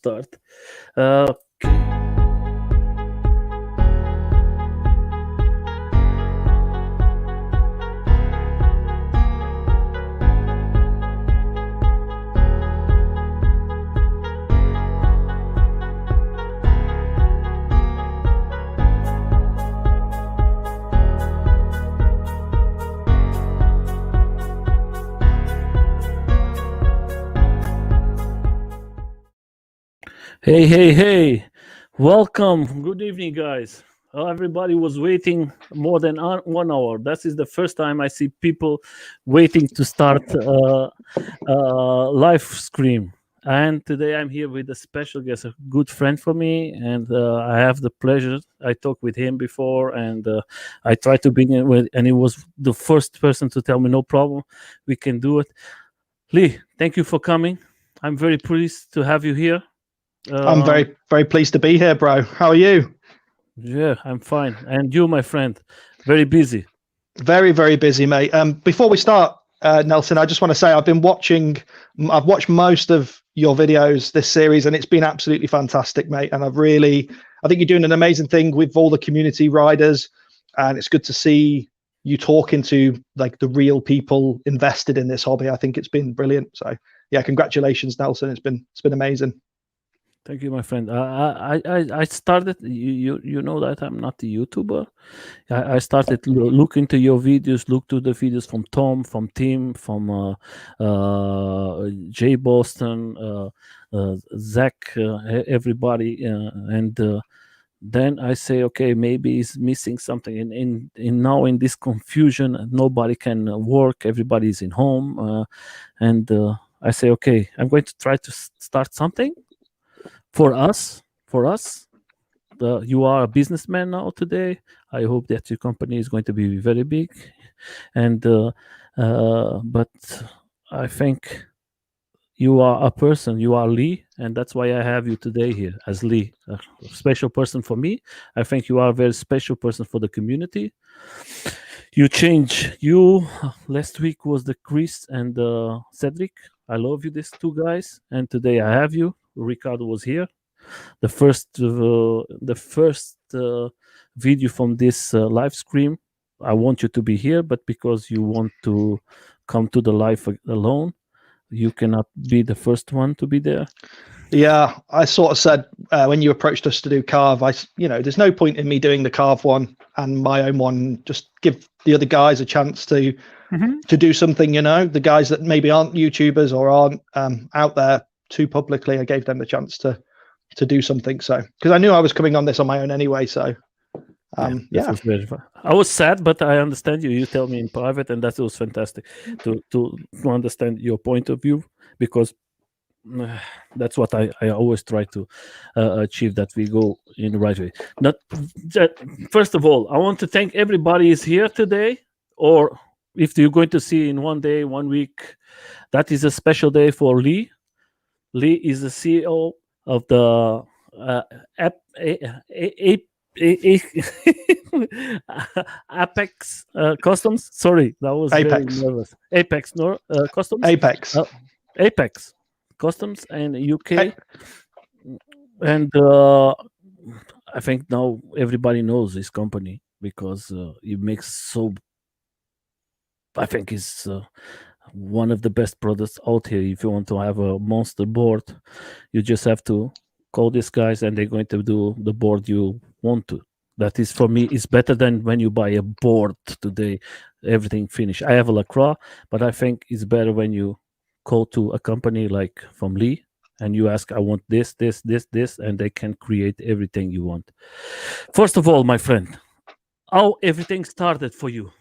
start. Uh, Hey, welcome. Good evening, guys. Everybody was waiting more than 1 hour. That is the first time I see people waiting to start live stream. And today I'm here with a special guest, a good friend for me, and I have the pleasure. I talked with him before, and I tried to bring him with, and he was the first person to tell me, no problem, we can do it. Lee, thank you for coming. I'm very pleased to have you here. I'm very, very pleased to be here, bro. How are you? Yeah, I'm fine. And you, my friend, very busy. Very, very busy, mate. Before we start, Nelson, I just want to say I've watched most of your videos this series, and it's been absolutely fantastic, mate. And I think you're doing an amazing thing with all the community riders, and it's good to see you talking to like the real people invested in this hobby. I think it's been brilliant. So yeah, congratulations, Nelson. It's been amazing. Thank you, my friend. I started. You know that I'm not a YouTuber. I started look into your videos, look to the videos from Tom, from Tim, from Jay Boston, Zach, everybody, and then I say, okay, maybe he's missing something. In now in this confusion, nobody can work. Everybody's in home, and I say, okay, I'm going to try to start something. For us, you are a businessman now today. I hope that your company is going to be very big, and but I think you are a person. You are Lee, and that's why I have you today here as Lee, a special person for me. I think you are a very special person for the community. You change. Last week was the Chris and Cedric. I love you, these two guys, and today I have you. Ricardo was here. The first video from this live stream, I want you to be here, but because you want to come to the live alone, you cannot be the first one to be there. Yeah, I sort of said when you approached us to do carve, there's no point in me doing the carve one and my own one. Just give the other guys a chance to do something. The guys that maybe aren't YouTubers or aren't out there too publicly, I gave them the chance to do something. So because I knew I was coming on this on my own anyway. So yeah. Was very fun. I was sad, but I understand you. You tell me in private, and that was fantastic to understand your point of view, because that's what I always try to achieve, that we go in the right way. First of all, I want to thank everybody is here today, or if you're going to see in 1 day, 1 week, that is a special day for Lee. Lee is the CEO of the Apex Customs. Sorry, that was Apex. Very nervous. Apex Customs. Apex Customs and UK. And I think now everybody knows this company because it makes so. I think it's one of the best products out here. If you want to have a monster board, you just have to call these guys and they're going to do the board you want to. That is, for me, is better than when you buy a board today, everything finished. I have a LaCroix, but I think it's better when you call to a company like from Lee and you ask, I want this, and they can create everything you want. First of all, my friend, how everything started for you?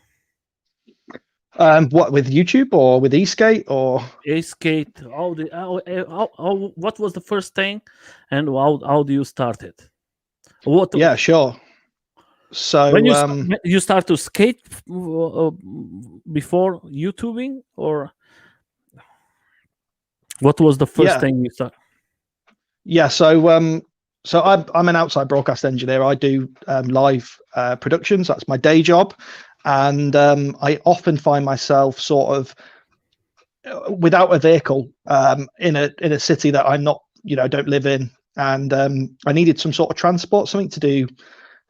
What, with YouTube or with eSkate or eSkate? What was the first thing, and how do you start it? Yeah, sure. So when you start to skate before YouTubing, or what was the first thing you start? Yeah, so I'm an outside broadcast engineer. I do live productions. That's my day job. And I often find myself sort of without a vehicle in a city that I'm not don't live in, and I needed some sort of transport, something to do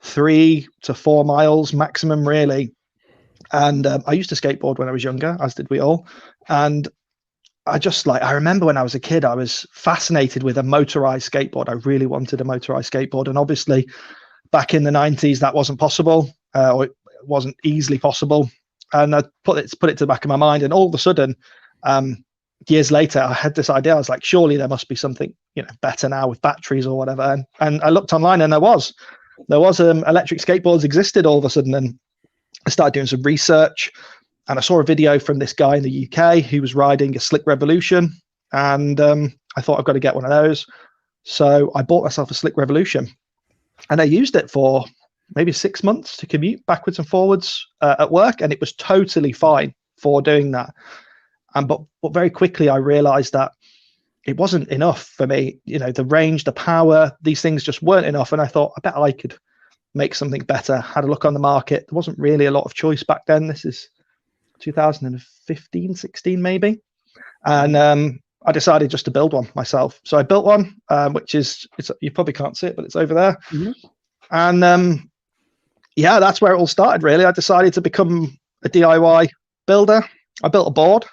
3 to 4 miles maximum, really. And I used to skateboard when I was younger, as did we all. And I remember when I was a kid, I was fascinated with a motorized skateboard. I really wanted a motorized skateboard. And obviously back in the 90s, that wasn't possible, or it wasn't easily possible. And I put it to the back of my mind. And all of a sudden, years later, I had this idea. I was like, surely there must be something, better now with batteries or whatever. And I looked online, and there was electric skateboards existed all of a sudden. And I started doing some research, and I saw a video from this guy in the UK who was riding a Slick Revolution. And I thought, I've got to get one of those. So I bought myself a Slick Revolution, and I used it for maybe 6 months to commute backwards and forwards at work. And it was totally fine for doing that. But very quickly I realized that it wasn't enough for me. The range, the power, these things just weren't enough. And I thought, I bet I could make something better. Had a look on the market. There wasn't really a lot of choice back then. This is 2015, 16 maybe. And I decided just to build one myself. So I built one, which is, you probably can't see it, but it's over there. Mm-hmm. And that's where it all started, really. I decided to become a DIY builder. I built a board,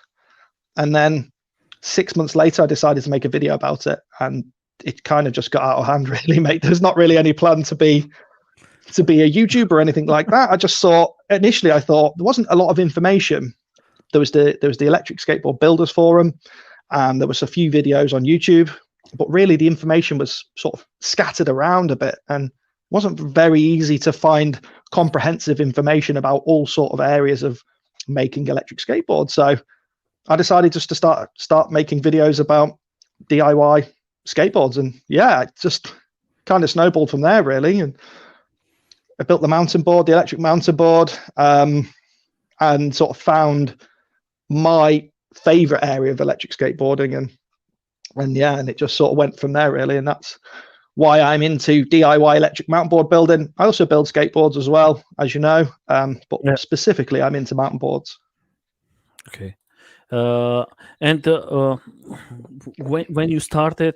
and then 6 months later, I decided to make a video about it. And it kind of just got out of hand, really, mate. There's not really any plan to be a YouTuber or anything like that. I just thought, initially, I thought there wasn't a lot of information. There was the Electric Skateboard Builders Forum, and there was a few videos on YouTube, but really the information was sort of scattered around a bit, and wasn't very easy to find comprehensive information about all sort of areas of making electric skateboards. So I decided just to start making videos about DIY skateboards, and it just kind of snowballed from there, really. And I built the mountain board, the electric mountain board, and sort of found my favorite area of electric skateboarding, and it just sort of went from there, really. And that's why I'm into DIY electric mountain board building. I also build skateboards as well, as you know, but specifically I'm into mountain boards. Okay. And when you started,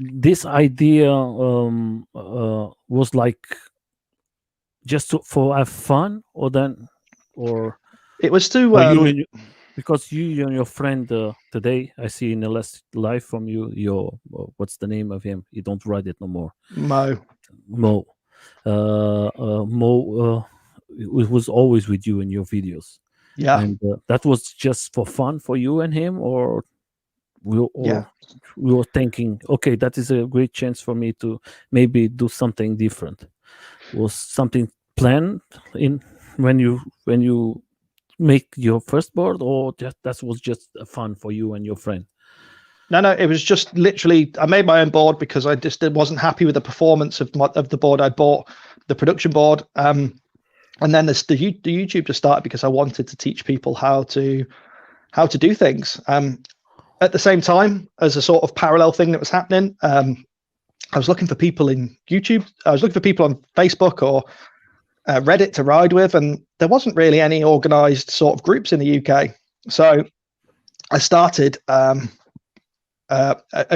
this idea was like just for have fun, or it was to because you and your friend today, I see in the last live from you, your what's the name of him? You don't write it no more. Mo. Mo it was always with you in your videos. Yeah. And that was just for fun for you and him, or we were thinking, okay, that is a great chance for me to maybe do something different. Was something planned in when you make your first board, or that was just fun for you and your friend? No, it was just literally, I made my own board because I just wasn't happy with the performance of the board I bought, the production board. And then the YouTube just started because I wanted to teach people how to do things. At the same time, as a sort of parallel thing that was happening, I was looking for people in YouTube. I was looking for people on Facebook or Reddit to ride with, and there wasn't really any organized sort of groups in the UK. So I started a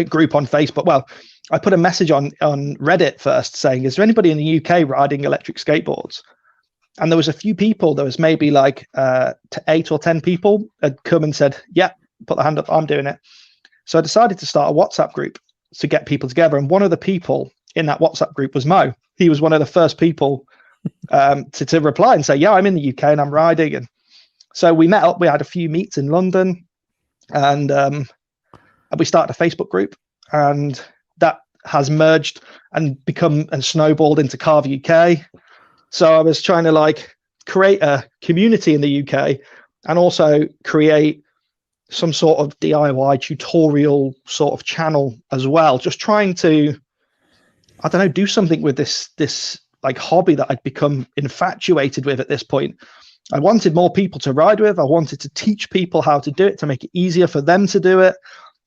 group on Facebook. Well, I put a message on Reddit first saying, is there anybody in the UK riding electric skateboards? And there was a few people. There was maybe like 8 or 10 people had come and said, yeah, put the hand up, I'm doing it. So I decided to start a WhatsApp group to get people together. And one of the people in that WhatsApp group was Mo. He was one of the first people to reply and say, yeah, I'm in the UK and I'm riding. And so we met up. We had a few meets in London, and we started a Facebook group, and that has merged and become and snowballed into Carve UK. So I was trying to create a community in the UK and also create some sort of DIY tutorial sort of channel as well. Just trying to, I don't know, do something with this hobby that I'd become infatuated with at this point. I wanted more people to ride with. I wanted to teach people how to do it, to make it easier for them to do it,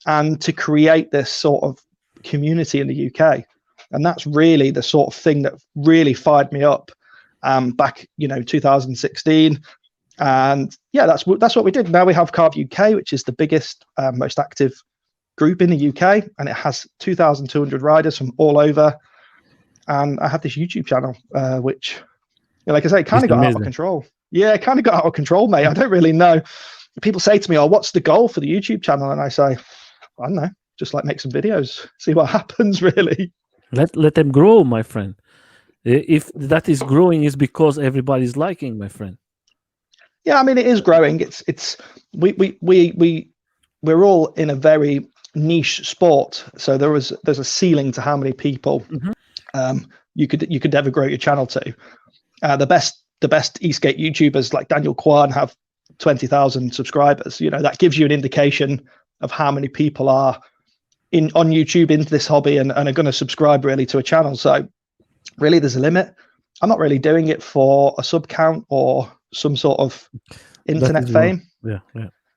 and to create this sort of community in the UK. And that's really the sort of thing that really fired me up back, 2016. And yeah, that's what we did. Now we have Carve UK, which is the biggest, most active group in the UK, and it has 2,200 riders from all over. And I have this YouTube channel, which, like I say, kind of got out of control. Yeah, it kind of got out of control, mate. I don't really know. People say to me, "Oh, what's the goal for the YouTube channel?" And I say, "I don't know. Just like make some videos, see what happens." Really. Let them grow, my friend. If that is growing, is because everybody's liking, my friend. Yeah, I mean, it is growing. We're all in a very niche sport, so there's a ceiling to how many people you could ever grow your channel to. The best e-skate YouTubers like Daniel Kwan have 20,000 subscribers. You know, that gives you an indication of how many people are on YouTube into this hobby and are going to subscribe really to a channel. So really, there's a limit. I'm not really doing it for a sub count or some sort of internet fame. Yeah.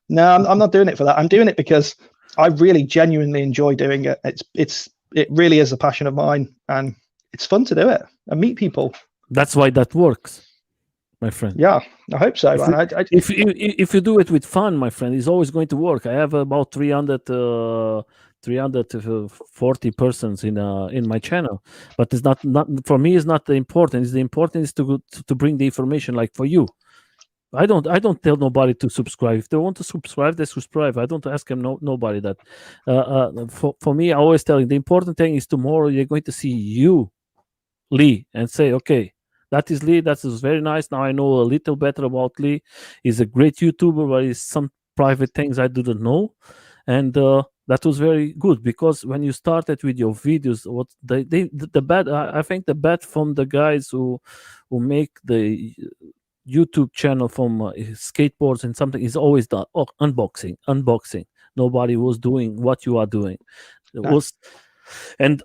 No, I'm not doing it for that. I'm doing it because I really genuinely enjoy doing it. It really is a passion of mine, and it's fun to do it and meet people. That's why that works, my friend. Yeah, I hope so. If you do it with fun, my friend, it's always going to work. I have about 340 persons in my channel, but it's not for me. It's not the important. It's the important is to bring the information. Like for you, I don't tell nobody to subscribe. If they want to subscribe, they subscribe. I don't ask them nobody that. For me, I always tell you the important thing is tomorrow you're going to see you, Lee, and say, okay, that is Lee. That is very nice. Now I know a little better about Lee. He's a great YouTuber, but he's some private things I didn't know, and that was very good because when you started with your videos, what the bad I think the bad from the guys who make the YouTube channel from skateboards and something is always the unboxing. Nobody was doing what you are doing. It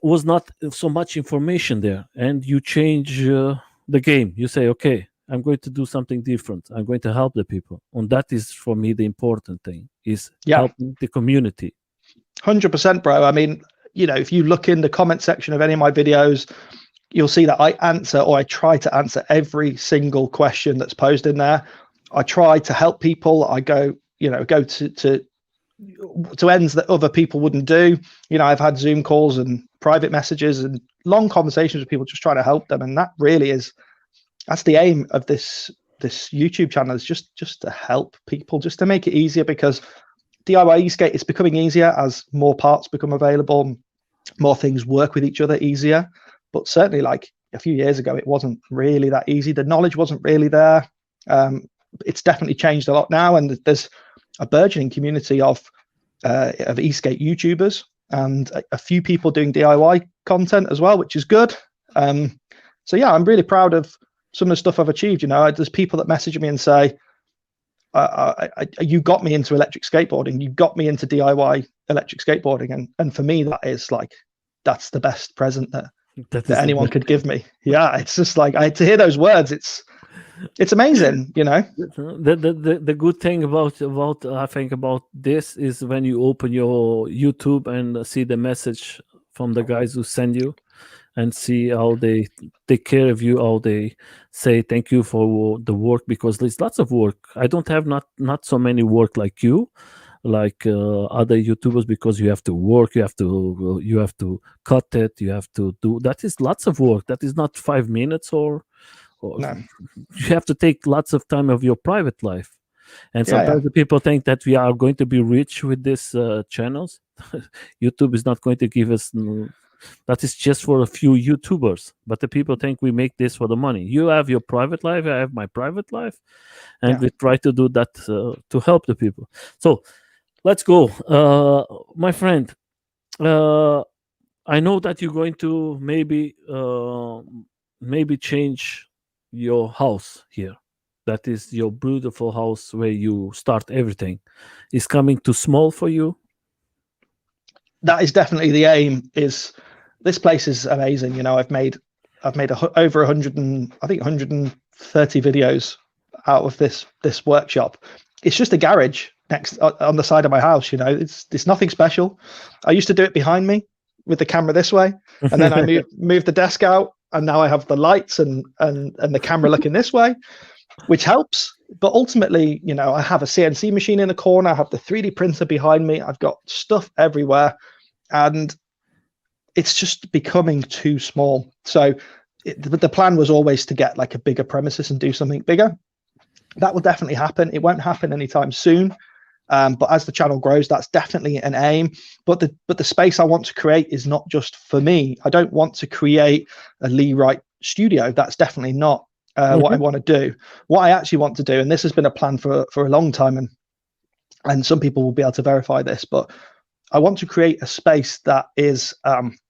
was not so much information there. And you change the game. You say, okay, I'm going to do something different. I'm going to help the people. And that is for me the important thing is helping the community. 100%, bro. I mean, you know, if you look in the comment section of any of my videos, you'll see that I answer, or I try to answer, every single question that's posed in there. I try to help people. I go to ends that other people wouldn't do. You know, I've had Zoom calls and private messages and long conversations with people just trying to help them. And that really that's the aim of this YouTube channel, is just to help people, just to make it easier, because DIY e-skate is becoming easier as more parts become available, more things work with each other easier. But certainly, like a few years ago, it wasn't really that easy. The knowledge wasn't really there. It's definitely changed a lot now, and there's a burgeoning community of e-skate YouTubers and a few people doing DIY content as well, which is good. So yeah, I'm really proud of some of the stuff I've achieved. You know, there's people that message me and say, you got me into electric skateboarding. You got me into DIY electric skateboarding. And for me, that's the best present that anyone could give me. Yeah, it's just like to hear those words. It's amazing, you know. The good thing about I think about this is when you open your YouTube and see the message from the guys who send you, and see how they take care of you, how they say thank you for the work, because there's lots of work. I don't have not so many work like you, like other YouTubers, because you have to work, you have to cut it, you have to do, that is lots of work. That is not 5 minutes or no. You have to take lots of time of your private life. And sometimes the people think that we are going to be rich with these channels. YouTube is not going to give us, that is just for a few YouTubers, but the people think we make this for the money. You have your private life, I have my private life, and we try to do that to help the people. So let's go. My friend, I know that you're going to maybe change your house here. That is your beautiful house where you start everything. Is coming too small for you? That is definitely the aim. This place is amazing. You know, I've made over 130 videos out of this workshop. It's just a garage next on the side of my house. You know, it's nothing special. I used to do it behind me with the camera this way, and then I moved the desk out, and now I have the lights and the camera looking this way, which helps. But ultimately, I have a CNC machine in the corner. I have the 3D printer behind me. I've got stuff everywhere, and it's just becoming too small. So the plan was always to get like a bigger premises and do something bigger. That will definitely happen. It won't happen anytime soon. But as the channel grows, that's definitely an aim. But the space I want to create is not just for me. I don't want to create a Wright studio. That's definitely not what I want to do. What I actually want to do, and this has been a plan for a long time, and some people will be able to verify this, but I want to create a space that is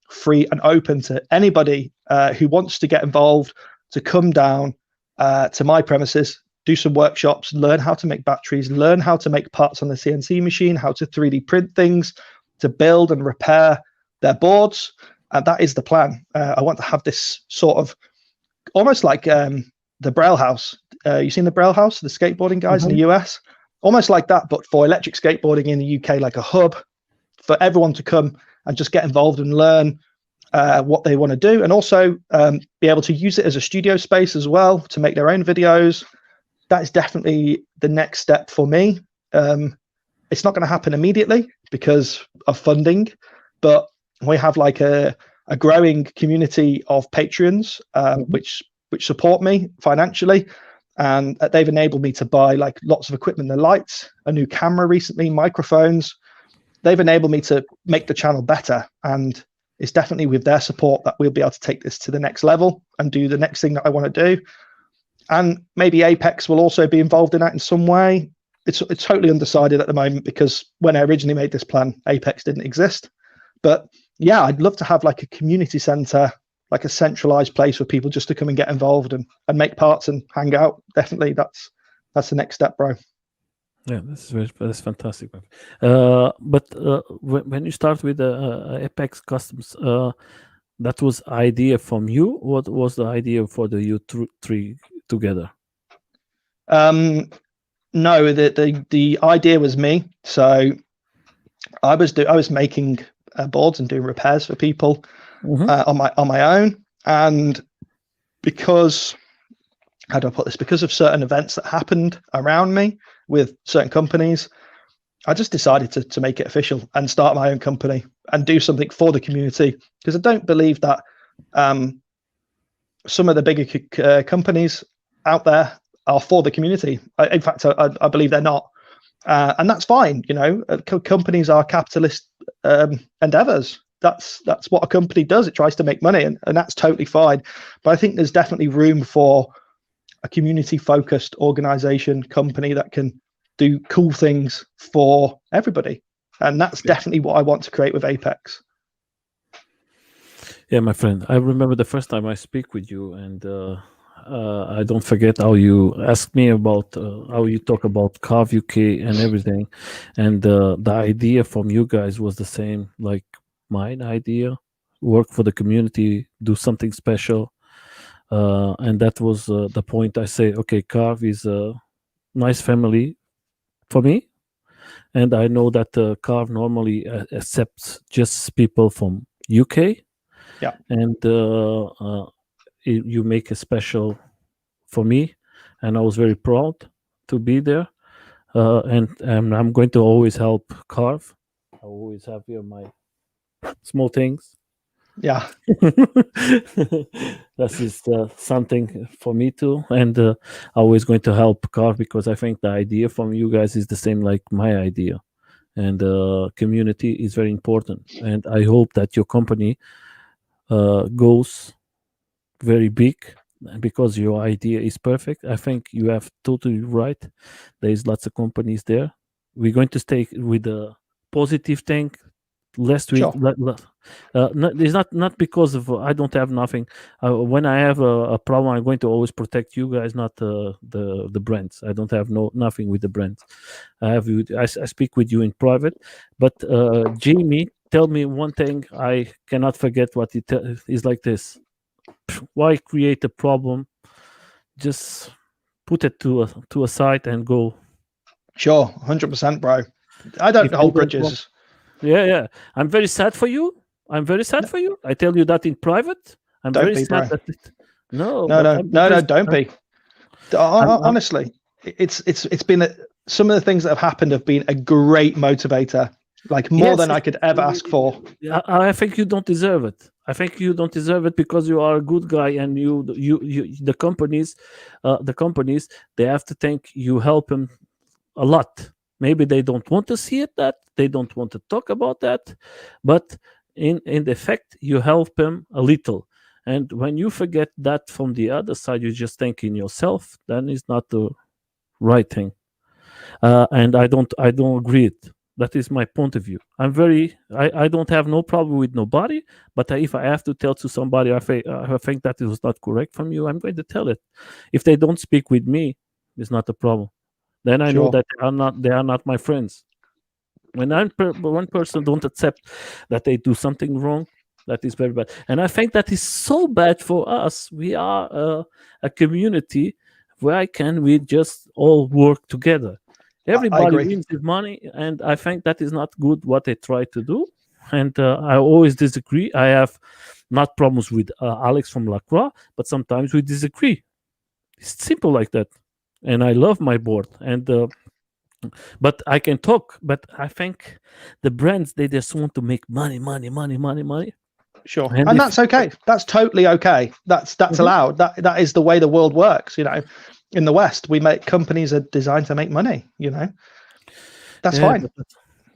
free and open to anybody who wants to get involved, to come down to my premises, do some workshops, learn how to make batteries, learn how to make parts on the CNC machine, how to 3D print things, to build and repair their boards. And that is the plan. I want to have this sort of almost like the Braille House. You've seen the Braille House, the skateboarding guys in the US? Almost like that, but for electric skateboarding in the UK, like a hub for everyone to come and just get involved and learn what they want to do, and also be able to use it as a studio space as well to make their own videos. That is definitely the next step for me. It's not going to happen immediately because of funding, but we have like a growing community of patrons which support me financially, and they've enabled me to buy like lots of equipment, the lights, a new camera recently, microphones. They've enabled me to make the channel better, and it's definitely with their support that we'll be able to take this to the next level and do the next thing that I want to do. And maybe Apex will also be involved in that in some way. It's totally undecided at the moment because when I originally made this plan, Apex didn't exist. But yeah, I'd love to have like a community center, like a centralized place for people just to come and get involved and make parts and hang out. Definitely, that's the next step, bro. Yeah, that's fantastic. But when you start with Apex Customs, that was idea from you. What was the idea for the you three together? No, the idea was me. So I was making boards and doing repairs for people on my own, and because how do I put this? Because of certain events that happened around me with certain companies, I just decided to make it official and start my own company and do something for the community, because I don't believe that some of the bigger companies out there are for the community. In fact, I believe they're not, and that's fine. Companies are capitalist endeavors. That's what a company does. It tries to make money, and that's totally fine. But I think there's definitely room for a community-focused organization, company that can do cool things for everybody, and that's definitely what I want to create with Apex. Yeah, my friend, I remember the first time I speak with you, and I don't forget how you asked me about how you talk about Carve UK and everything, and the idea from you guys was the same like mine idea: work for the community, do something special. And that was the point. I say, okay, Carve is a nice family for me, and I know that Carve normally accepts just people from UK. Yeah, and you make a special for me, and I was very proud to be there. And I'm going to always help Carve. I always have here my small things. Yeah. That is something for me too, and always going to help Carve, because I think the idea from you guys is the same like my idea, and community is very important. And I hope that your company goes very big, because your idea is perfect. I think you have totally right. There is lots of companies there. We're going to stay with the positive thing. Last week, Sure. it's not because of I don't have nothing. When I have a problem, I'm going to always protect you guys, not the brands. I don't have nothing with the brands. I speak with you in private. But Jamie, tell me one thing I cannot forget. What it is like this. Why create a problem? Just put it to a side and go. Sure, 100%, bro. I don't hold grudges. Yeah. I'm very sad for you. For you. I tell you that in private. Don't be, bro. No, Don't be. Honestly, it's been some of the things that have happened have been a great motivator, like more than I could ever ask for. I think you don't deserve it. I think you don't deserve it because you are a good guy, and the companies, they have to think you help them a lot. Maybe they don't want to see it, that they don't want to talk about that, but in the fact you help them a little. And when you forget that from the other side, you just think in yourself, then it's not the right thing. And I don't agree it. That is my point of view. I don't have no problem with nobody, but if I have to tell to somebody I think that it was not correct from you, I'm going to tell it. If they don't speak with me, it's not a problem. Then I know that they are not my friends. When one person don't accept that they do something wrong, that is very bad. And I think that is so bad for us. We are a community where we just all work together. Everybody wins his money, and I think that is not good what they try to do. And I always disagree. I have not problems with Alex from Lacroix, but sometimes we disagree. It's simple like that. And I love my board, and but I can talk. But I think the brands, they just want to make money. Sure, and that's okay. That's totally okay. That's allowed. That is the way the world works. In the West, companies are designed to make money. That's fine.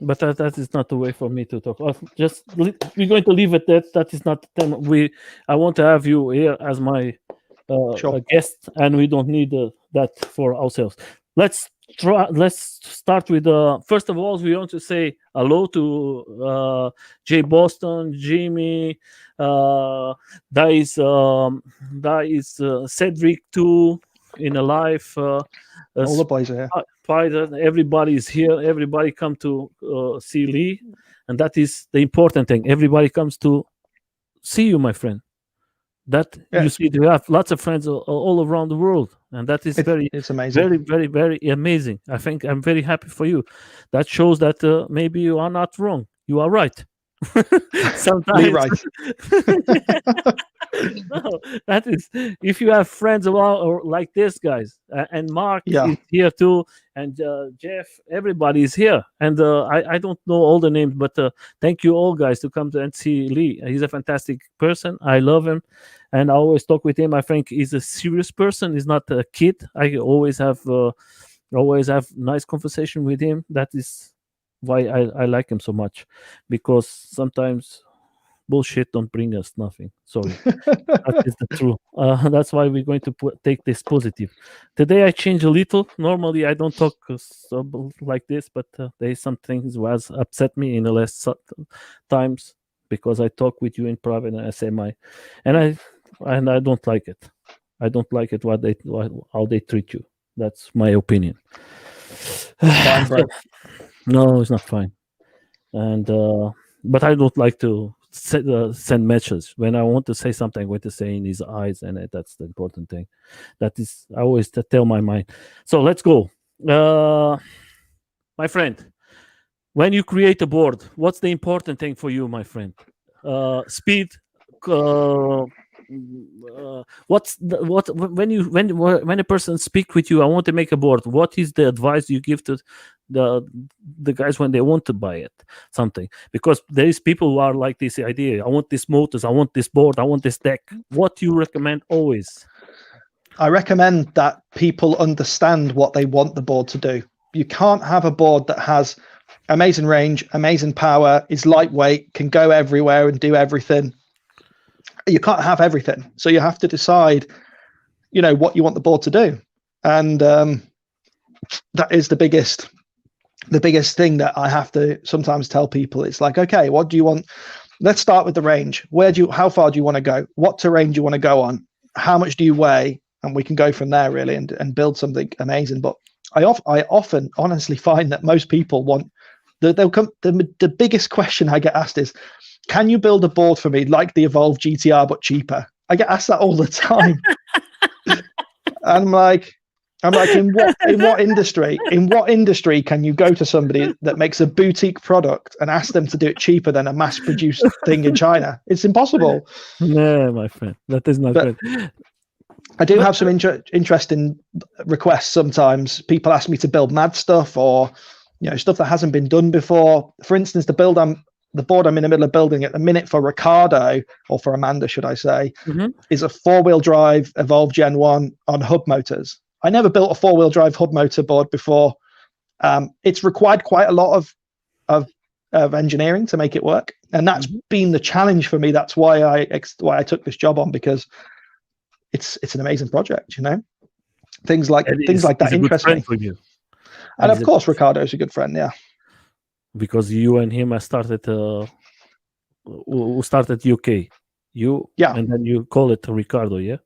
But that is not the way for me to talk. We're going to leave it that. That is not the time. I want to have you here as my a guest, and we don't need that for ourselves. Let's start with first of all, we want to say hello to Jay Boston, Jimmy, that is Cedric too in a live. All the boys are here. Everybody is here. Everybody come to see Lee, and that is the important thing. Everybody comes to see you, my friend. You see, you have lots of friends all around the world, and that is it's amazing. Very, very, very amazing. I think I'm very happy for you. That shows that maybe you are not wrong. You are right. Sometimes right. No, that is, if you have friends around or like this, guys, and Mark is here too, and Jeff, everybody is here, and I don't know all the names, but thank you all, guys, to come and see Lee. He's a fantastic person. I love him, and I always talk with him. I think he's a serious person. He's not a kid. I always have nice conversation with him. That is why I like him so much, because sometimes bullshit don't bring us nothing. Sorry. That is the truth. That's why we're going to take this positive. Today I changed a little. Normally I don't talk like this, but there is some things was upset me in the last times, because I talk with you in private and I say and I don't like it. I don't like it how they treat you. That's my opinion. Fine, bro. No, it's not fine. And but I don't like to send messages. When I want to say something, I'm going to say in his eyes, and that's the important thing. That is, I always tell my mind. So let's go. My friend, when you create a board, what's the important thing for you, my friend? Speed. When a person speak with you, I want to make a board. What is the advice you give to the guys when they want to buy it something? Because there is people who are like this idea. I want this motors, I want this board, I want this deck. What do you recommend always? I recommend that people understand what they want the board to do. You can't have a board that has amazing range, amazing power, is lightweight, can go everywhere and do everything. You can't have everything. So you have to decide, what you want the board to do. And that is the biggest thing that I have to sometimes tell people. It's like, okay, what do you want? Let's start with the range. How far do you want to go? What terrain do you want to go on? How much do you weigh? And we can go from there really and build something amazing. But I often honestly find that most people want the biggest question I get asked is, can you build a board for me like the Evolve GTR but cheaper? I get asked that all the time. And I'm like, in what industry can you go to somebody that makes a boutique product and ask them to do it cheaper than a mass-produced thing in China? It's impossible. No, my friend, that is not good. I do have some interesting requests sometimes. People ask me to build mad stuff, or stuff that hasn't been done before. For instance, the board I'm in the middle of building at the minute for Ricardo, or for Amanda, should I say, is a 4-wheel drive Evolve Gen 1 on hub motors. I never built a 4-wheel drive hub motor board before. It's required quite a lot of engineering to make it work, and that's been the challenge for me. That's why I took this job on, because it's an amazing project. Things like that interest me. For you. And of course, Ricardo's a good friend. Yeah, because you and him started who started UK. And then you call it Ricardo. Yeah,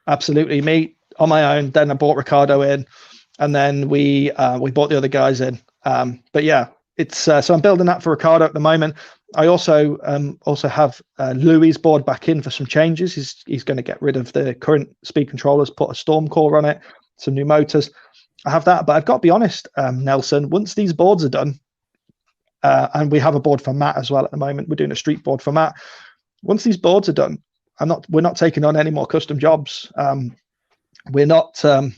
absolutely. Me on my own. Then I bought Ricardo in, and then we bought the other guys in. But yeah, it's so I'm building that for Ricardo at the moment. I also have Louis' board back in for some changes. He's going to get rid of the current speed controllers, put a storm core on it, some new motors. I have that, but I've got to be honest, Nelson, once these boards are done, and we have a board for Matt as well at the moment. We're doing a street board for Matt. Once these boards are done, we're not taking on any more custom jobs. We're dropping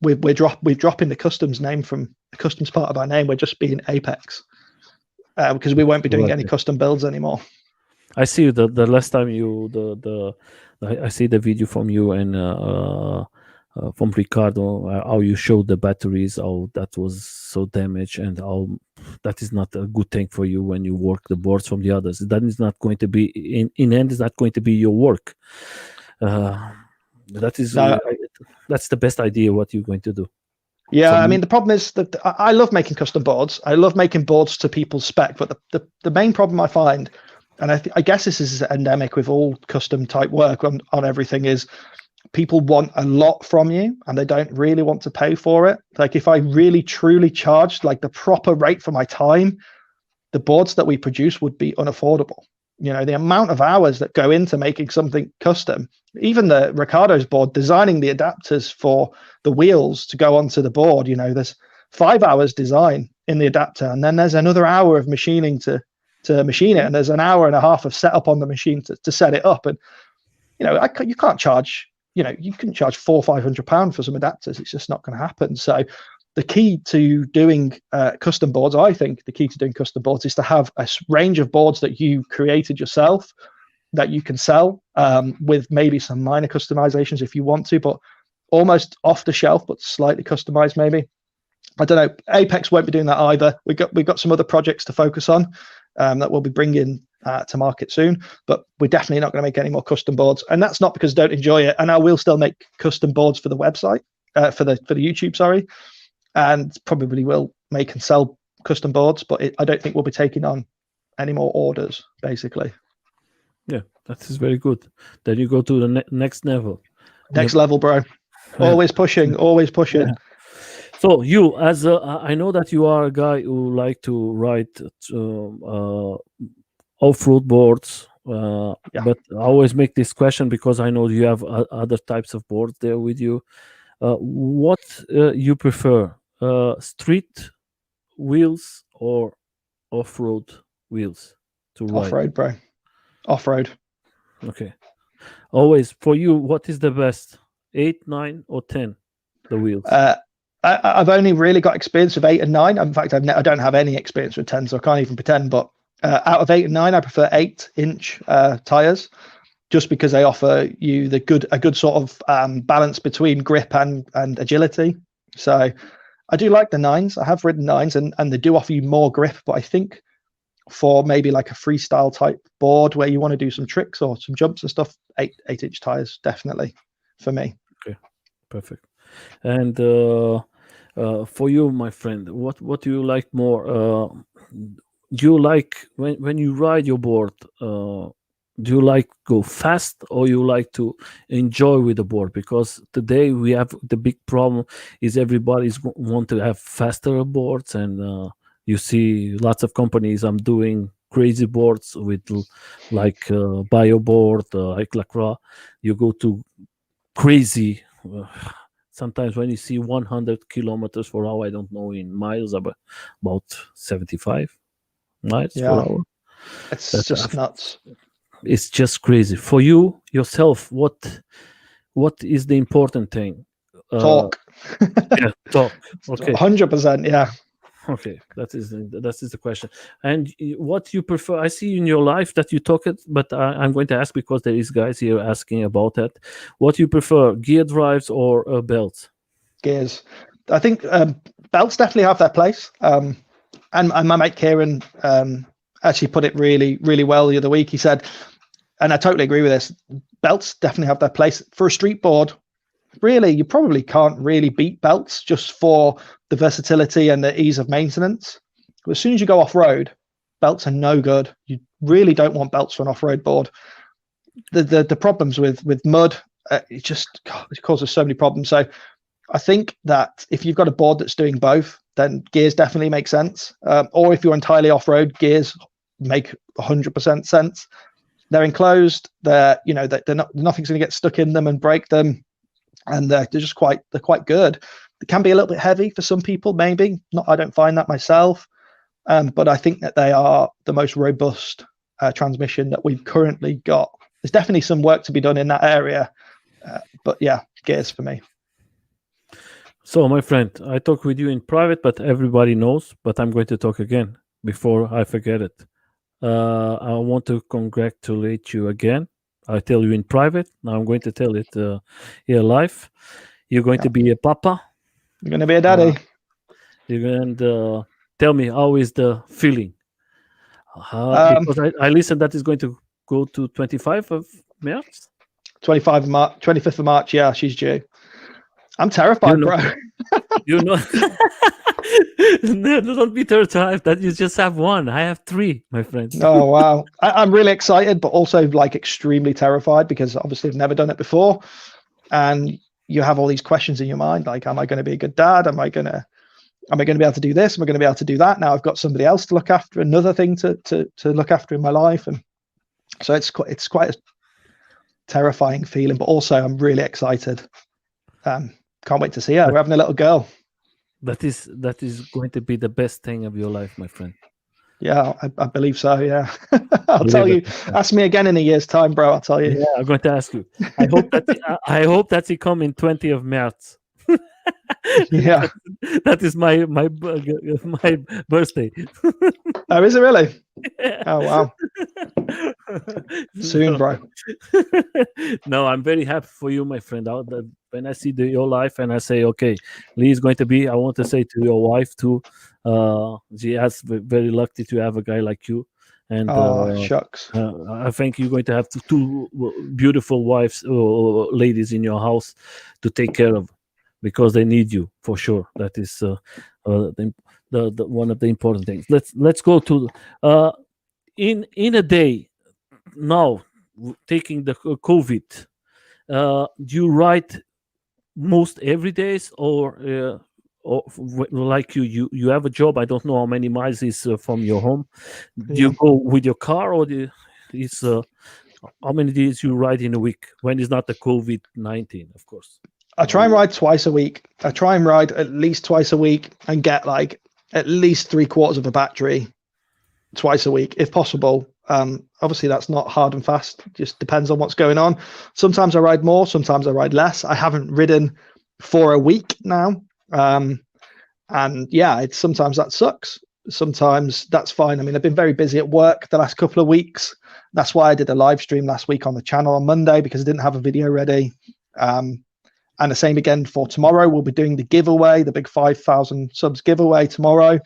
the customs name from the customs part of our name. We're just being Apex, because we won't be doing any custom builds anymore. I see the last time I see the video from you and from Ricardo, how you showed the batteries, how that was so damaged, and how that is not a good thing for you when you work the boards from the others. That is not going to be in end is not going to be your work. That's the best idea what you're going to do. Yeah, I mean, the problem is that I love making custom boards. I love making boards to people's spec, but the main problem I find, and I guess this is endemic with all custom type work on everything, is people want a lot from you and they don't really want to pay for it. Like, if I really truly charged like the proper rate for my time, the boards that we produce would be unaffordable. The amount of hours that go into making something custom, even the Ricardo's board, designing the adapters for the wheels to go onto the board, there's 5 hours design in the adapter, and then there's another hour of machining to machine it, and there's an hour and a half of setup on the machine to set it up. And you can't charge, you couldn't charge £400 or £500 for some adapters. It's just not going to happen. So the key to doing custom boards, I think the key to doing custom boards is to have a range of boards that you created yourself that you can sell, with maybe some minor customizations if you want to, but almost off the shelf, but slightly customized maybe. I don't know. Apex won't be doing that either. We've got some other projects to focus on that we'll be bringing to market soon, but we're definitely not going to make any more custom boards. And that's not because I don't enjoy it. And I will still make custom boards for the website, for the YouTube, sorry. And probably will make and sell custom boards, but I don't think we'll be taking on any more orders, basically. Yeah, that is very good. Then you go to the next level. Next level, bro. Always pushing, always pushing. Yeah. So you, I know that you are a guy who like to write off-road boards, but I always make this question because I know you have other types of boards there with you. What you prefer, street wheels or off-road wheels to ride? Off-road, bro. Off-road. Okay. Always, for you, what is the best? 8, 9, or 10? The wheels. I've only really got experience with 8 and 9. In fact, I don't have any experience with 10, so I can't even pretend. But out of 8 and 9, I prefer 8-inch tires, just because they offer you a good sort of balance between grip and agility. So I do like the 9s. I have ridden 9s, and they do offer you more grip. But I think for maybe like a freestyle type board where you want to do some tricks or some jumps and stuff, 8-inch tires definitely for me. Okay, perfect. And for you, my friend, what do you like more? Do you like when you ride your board? Do you like go fast, or you like to enjoy with the board? Because today we have the big problem is everybody's want to have faster boards, and you see lots of companies. I'm doing crazy boards with like bio board, like Lacroix. You go to crazy. Sometimes when you see 100 kilometers per hour, I don't know in miles, about 75 miles per hour. It's just nuts. It's just crazy. For you yourself, what what is the important thing? Talk. Yeah, talk. Okay. 100%. Yeah. Okay, that is the question. And what you prefer? I see in your life that you talk it, but I'm going to ask because there is guys here asking about that. What you prefer, gear drives or belts? Gears. I think belts definitely have their place. And my mate Kieran actually put it really, really well the other week. He said, and I totally agree with this, belts definitely have their place. For a street board, really, you probably can't really beat belts just for the versatility and the ease of maintenance. But as soon as you go off-road, belts are no good. You really don't want belts for an off-road board. The problems with mud, it just it causes so many problems. So I think that if you've got a board that's doing both, then gears definitely make sense. Or if you're entirely off-road, gears make 100% sense. They're enclosed. They're not, nothing's going to get stuck in them and break them, and they're quite good. It can be a little bit heavy for some people, maybe. Not, I don't find that myself, but I think that they are the most robust transmission that we've currently got. There's definitely some work to be done in that area, but yeah, gears for me. So, my friend, I talk with you in private, but everybody knows. But I'm going to talk again before I forget it. I want to congratulate you again. I tell you in private. Now I'm going to tell it here live. You're going to be a papa. You're going to be a daddy. You're going to tell me how is the feeling. Because I listened that is going to go to 25 of March. 25th of March. Yeah, she's due. I'm terrified, bro. You know, no, don't be terrified that you just have one. I have three, my friend. Oh, wow. I'm really excited, but also like extremely terrified because obviously I've never done it before. And you have all these questions in your mind. Like, am I going to be a good dad? Am I going to be able to do this? Am I going to be able to do that? Now I've got somebody else to look after, another thing to look after in my life. And so it's quite a terrifying feeling, but also I'm really excited. Can't wait to see her. We're having a little girl. That is going to be the best thing of your life, my friend. Yeah, I believe so. Yeah, I'll tell you. Ask me again in a year's time, bro. I'll tell you. Yeah, I'm going to ask you. I hope that he come in 20th of March. Yeah, that is my birthday. Oh, is it really? Yeah. Oh, wow. Soon, bro. No, I'm very happy for you, my friend. When I see your life and I say, okay, Lee is going to be, I want to say to your wife too, she has very lucky to have a guy like you. And shucks. I think you're going to have two beautiful wives or ladies in your house to take care of, because they need you for sure. That is the one of the important things. Let's go to in a day now, taking the COVID. Do you write most every days, or like you have a job? I don't know how many miles is from your home. Do you go with your car, or it's how many days you ride in a week when it's not the COVID-19, of course? I try and ride twice a week. I try and ride at least twice a week and get like at least 3/4 of a battery twice a week, if possible. Obviously, that's not hard and fast. Just depends on what's going on. Sometimes I ride more, sometimes I ride less. I haven't ridden for a week now. And yeah, sometimes that sucks. Sometimes that's fine. I mean, I've been very busy at work the last couple of weeks. That's why I did a live stream last week on the channel on Monday, because I didn't have a video ready. And the same again for tomorrow. We'll be doing the giveaway, the big 5,000 subs giveaway tomorrow,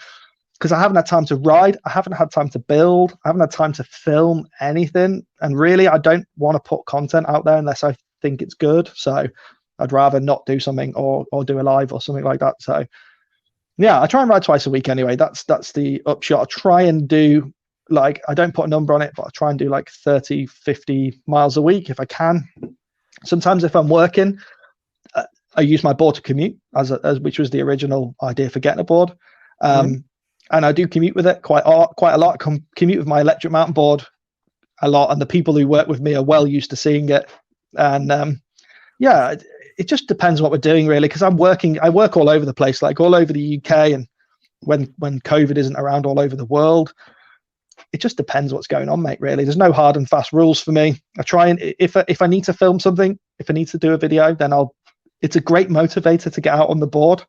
because I haven't had time to ride. I haven't had time to build. I haven't had time to film anything. And really, I don't want to put content out there unless I think it's good. So I'd rather not do something or do a live or something like that. So yeah, I try and ride twice a week anyway. That's the upshot. I try and do, like, I don't put a number on it, but I try and do like 30, 50 miles a week if I can. Sometimes if I'm working, I use my board to commute, as which was the original idea for getting a board. And I do commute with it quite a lot. Commute with my electric mountain board a lot, and the people who work with me are well used to seeing it. And yeah, it just depends what we're doing, really, because I work all over the place, like all over the UK, and when COVID isn't around, all over the world. It just depends what's going on, mate, really. There's no hard and fast rules for me. I try and if I need to film something, if I need to do a video, then it's a great motivator to get out on the board.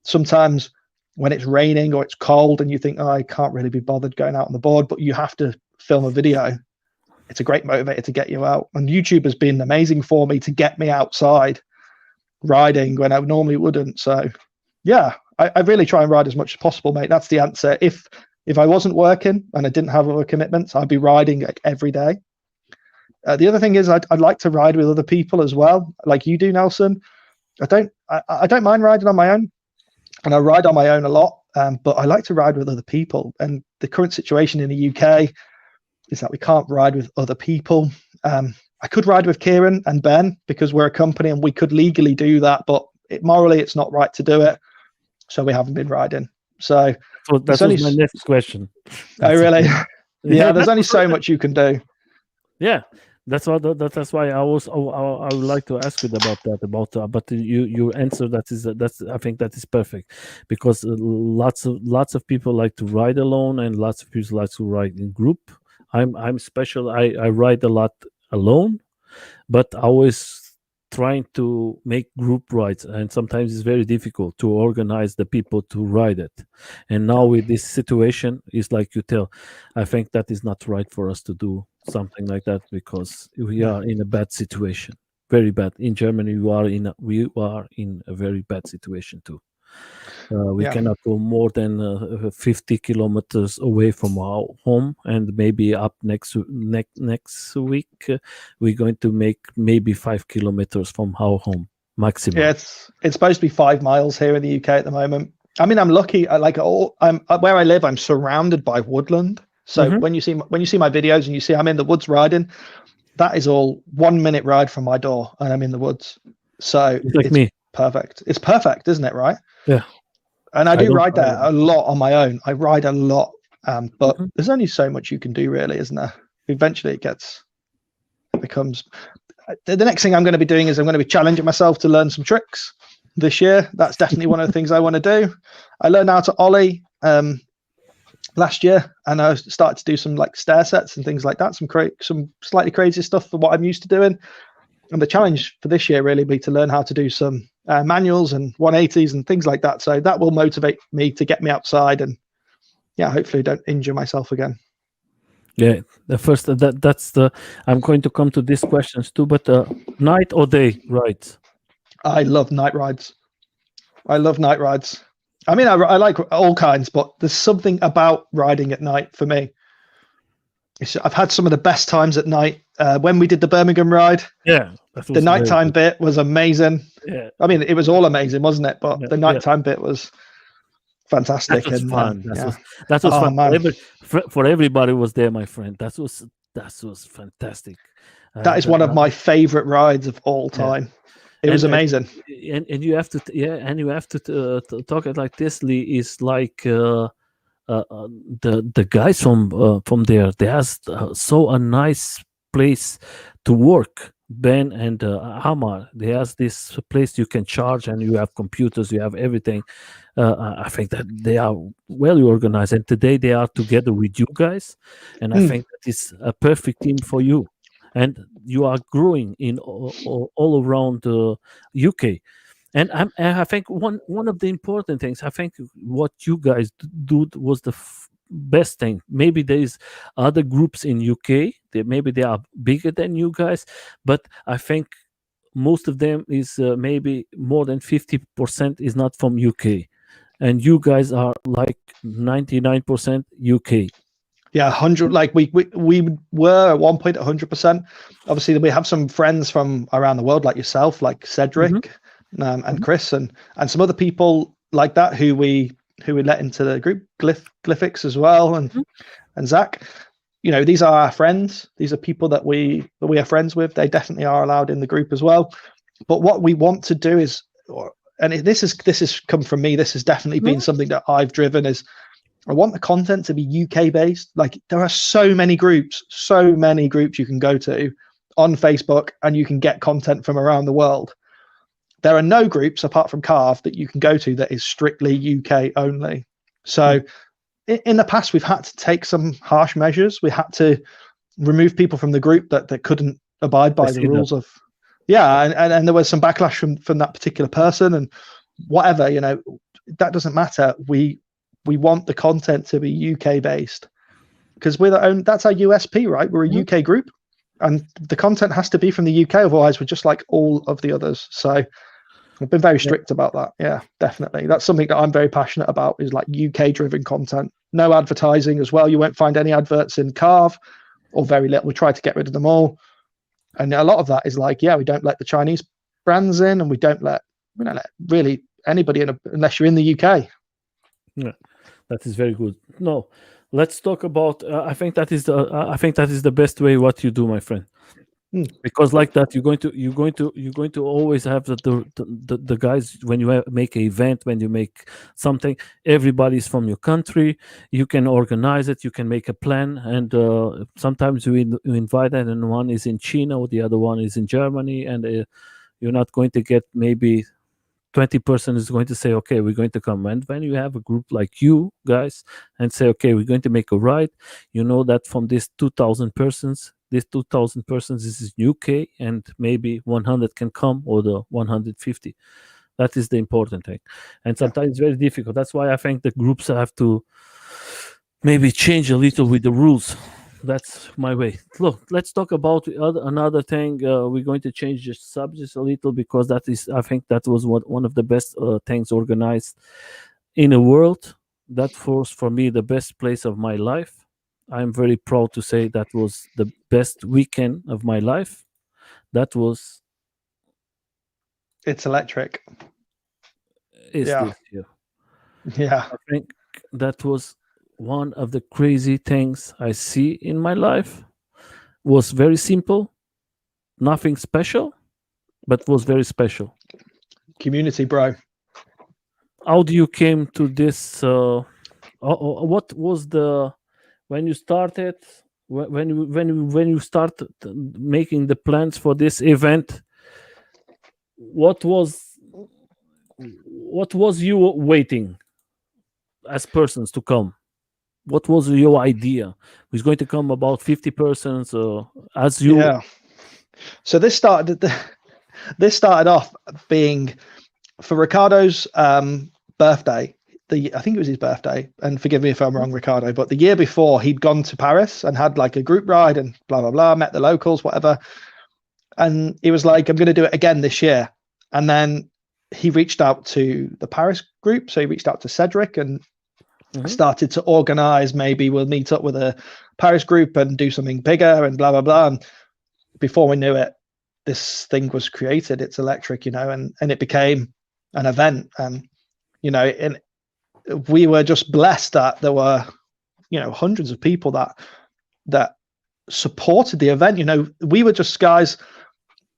Sometimes when it's raining or it's cold and you think, oh, I can't really be bothered going out on the board, but you have to film a video. It's a great motivator to get you out. And YouTube has been amazing for me to get me outside riding when I normally wouldn't. So yeah, I really try and ride as much as possible, mate. That's the answer. If I wasn't working and I didn't have other commitments, I'd be riding like every day. The other thing is I'd like to ride with other people as well, like you do, Nelson. I don't mind riding on my own, and I ride on my own a lot, but I like to ride with other people. And the current situation in the UK is that we can't ride with other people. I could ride with Kieran and Ben because we're a company and we could legally do that, but morally it's not right to do it. So we haven't been riding. So that was my next question. Oh, really? Yeah, there's only so much you can do. Yeah, that's why I would like to ask you about that. But your answer that's I think that is perfect, because lots of people like to ride alone and lots of people like to ride in group. I'm special. I ride a lot alone, but always trying to make group rides, and sometimes it's very difficult to organize the people to ride it. And now with this situation, is like you tell, I think that is not right for us to do something like that, because we are in a bad situation, very bad. In Germany, we are in a very bad situation too. We cannot go more than 50 kilometers away from our home, and maybe up next week we're going to make maybe 5 kilometers from our home maximum. Yeah, it's supposed to be 5 miles here in the UK at the moment. I mean, I'm lucky. I'm where I live, I'm surrounded by woodland. So when you see my videos and you see I'm in the woods riding, that is all 1 minute ride from my door, and I'm in the woods. So it's me. Perfect. It's perfect, isn't it? Right? Yeah. And I do ride there a lot on my own. I ride a lot, but there's only so much you can do, really, isn't there? Eventually, it becomes. The next thing I'm going to be doing is I'm going to be challenging myself to learn some tricks this year. That's definitely one of the things I want to do. I learned how to ollie last year, and I started to do some like stair sets and things like that. Some slightly crazy stuff for what I'm used to doing. And the challenge for this year really be to learn how to do some manuals and 180s and things like that. So that will motivate me to get me outside and, yeah, hopefully don't injure myself again. Yeah, the first I'm going to come to these questions too. But night or day rides? I love night rides. I mean, I like all kinds, but there's something about riding at night for me. I've had some of the best times at night. When we did the Birmingham ride, the nighttime bit was amazing. Yeah, I mean, it was all amazing, wasn't it? But the nighttime bit was fantastic. That was fun. That was fun. For everybody was there, my friend. That was fantastic. That is one of my favorite rides of all time. It was amazing. And you have to talk it like this, Lee, is like the guys from there. They has so a nice place to work. Ben and Hamar, they has this place you can charge, and you have computers, you have everything. I think that they are well organized, and today they are together with you guys, and I think that is a perfect team for you, and you are growing in all around the UK. And I think one of the important things, I think what you guys do was the best thing. Maybe there is other groups in UK that maybe they are bigger than you guys, but I think most of them is maybe more than 50% is not from UK, and you guys are like 99% UK. Yeah, 100. Like we were at one point 100%. Obviously, we have some friends from around the world, like yourself, like Cedric and Chris, and some other people like that who we let into the group, Glyphix as well, and Zach. You know, these are our friends. These are people that we are friends with. They definitely are allowed in the group as well. But what we want to do is, and this has come from me. This has definitely been something that I've driven. Is I want the content to be UK based. Like there are so many groups you can go to on Facebook, and you can get content from around the world. There are no groups apart from Carve that you can go to that is strictly UK only. So in the past, we've had to take some harsh measures. We had to remove people from the group that couldn't abide by the rules of Yeah, and there was some backlash from that particular person, and whatever, that doesn't matter. We want the content to be UK based, because that's our USP, right? We're a UK group, and the content has to be from the UK, otherwise we're just like all of the others. So I've been very strict about that. Yeah, definitely. That's something that I'm very passionate about, is like UK driven content. No advertising as well. You won't find any adverts in Carve, or very little. We try to get rid of them all. And a lot of that is like, we don't let the Chinese brands in, and we don't let really anybody in unless you're in the UK. Yeah, that is very good. No, let's talk about. I think that is the best way what you do, my friend. Because like that, you're going to always have the guys when you make an event, when you make something. Everybody's from your country. You can organize it. You can make a plan, and sometimes you invite it, and one is in China, or the other one is in Germany, and you're not going to get maybe 20% is going to say, okay, we're going to come. And when you have a group like you guys and say, okay, we're going to make a ride, you know that from this 2,000 persons, this is UK, and maybe 100 can come, or the 150. That is the important thing. And sometimes it's very difficult. That's why I think the groups have to maybe change a little with the rules. That's my way. Look, let's talk about another thing. We're going to change the subject a little, because I think that was one of the best things organized in the world. That was for me the best place of my life. I'm very proud to say that was the best weekend of my life. That was. It's electric. Is this year? Yeah. I think that was one of the crazy things I see in my life. Was very simple, nothing special, but was very special. Community, bro. How do you came to this? What was when you started? When you started making the plans for this event? What was you waiting as persons to come? What was your idea? Was going to come about 50 persons, as you? Yeah. So this started off being for Ricardo's birthday. I think it was his birthday, and forgive me if I'm wrong, Ricardo, but the year before he'd gone to Paris and had like a group ride and blah blah blah, met the locals, whatever. And he was like, I'm going to do it again this year. And then he reached out to the Paris group. So he reached out to Cedric and started to organize, maybe we'll meet up with a Paris group and do something bigger and blah, blah, blah. And before we knew it, this thing was created. It's electric, and it became an event. And, and we were just blessed that there were, hundreds of people that supported the event. We were just guys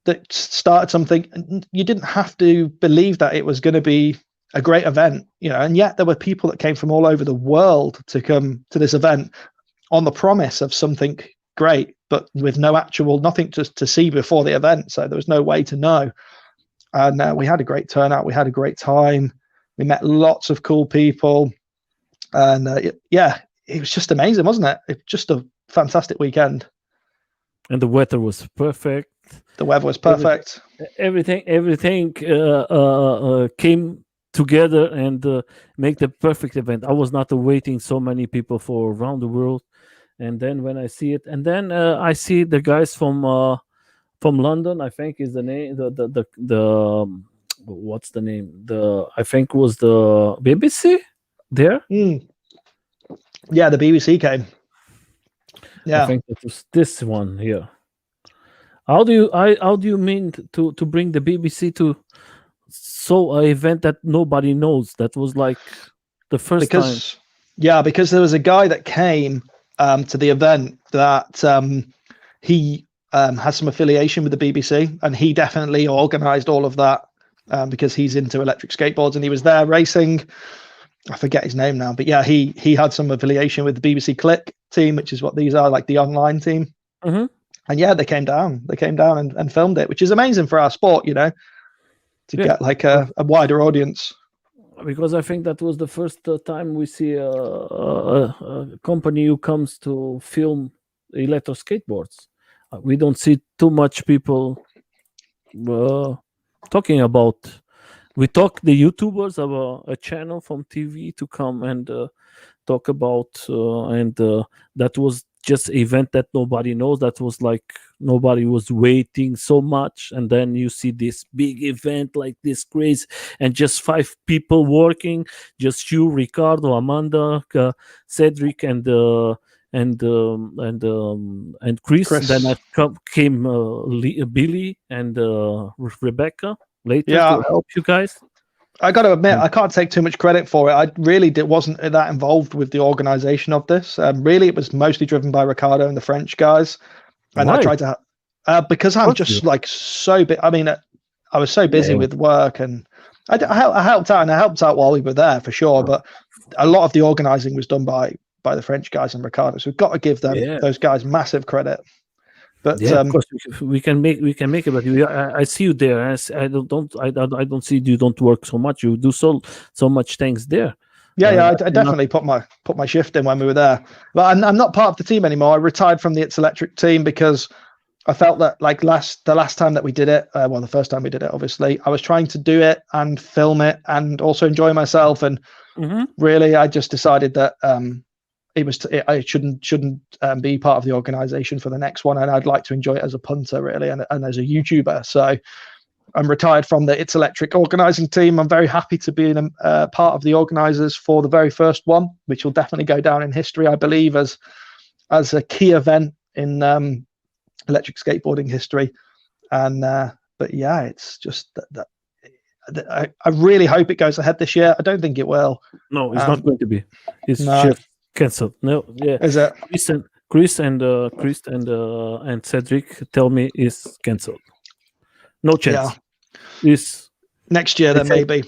that started something, and you didn't have to believe that it was going to be a great event, and yet there were people that came from all over the world to come to this event on the promise of something great, but with nothing to see before the event. So there was no way to know. And we had a great turnout. We had a great time. We met lots of cool people. And it was just amazing, wasn't it? It was just a fantastic weekend. And the weather was perfect. The weather was perfect. Everything came together and make the perfect event. I was not awaiting so many people for around the world. And then when I see it, and then I see the guys from London, I think is the name, the what's the name? I think was the BBC there. Yeah, the BBC came. Yeah, I think it was this one here. How do you mean to bring the BBC to an event that nobody knows? That was like the first time. Yeah, because there was a guy that came to the event that he has some affiliation with the BBC, and he definitely organized all of that because he's into electric skateboards, and he was there racing. I forget his name now, but yeah, he had some affiliation with the BBC Click team, which is what these are, like the online team. And yeah, they came down and filmed it, which is amazing for our sport, to get like a wider audience. Because I think that was the first time we see a company who comes to film electric skateboards. We don't see too much people talking about, we talk the YouTubers about a channel from TV to come and talk about, and that was just event that nobody knows. That was like nobody was waiting so much, and then you see this big event like this crazy, and just 5 people working, just you, Ricardo, Amanda, Cedric, and Chris. Then Chris. came Billy and Rebecca later Yeah. to help you guys. I got to admit, I can't take too much credit for it. I really wasn't that involved with the organization of this. Really, it was mostly driven by Ricardo and the French guys. And Why? I tried to, because I'm just like so big. I mean, I was so busy with work, and I helped out, and I helped out while we were there for sure. But a lot of the organizing was done by the French guys and Ricardo. So we've got to give them those guys massive credit. But of course we can make it, but I see you there. I don't see you don't work so much. You do so much things there. I definitely put my shift in when we were there. But I'm not part of the team anymore. I retired from the It's Electric team because I felt that like the last time that we did it, the first time we did it, obviously, I was trying to do it and film it and also enjoy myself. And really, I just decided that I shouldn't be part of the organization for the next one, and I'd like to enjoy it as a punter really, and as a YouTuber. So I'm retired from the It's Electric organizing team. I'm very happy to be part of the organizers for the very first one, which will definitely go down in history, I believe, as a key event in electric skateboarding history. And but yeah, it's just that I really hope it goes ahead this year. I don't think it will. No, it's not going to be. It's just cancelled. No, yeah. Is it? Chris and Cedric tell me it's cancelled. No chance. Yeah. It's next year then maybe.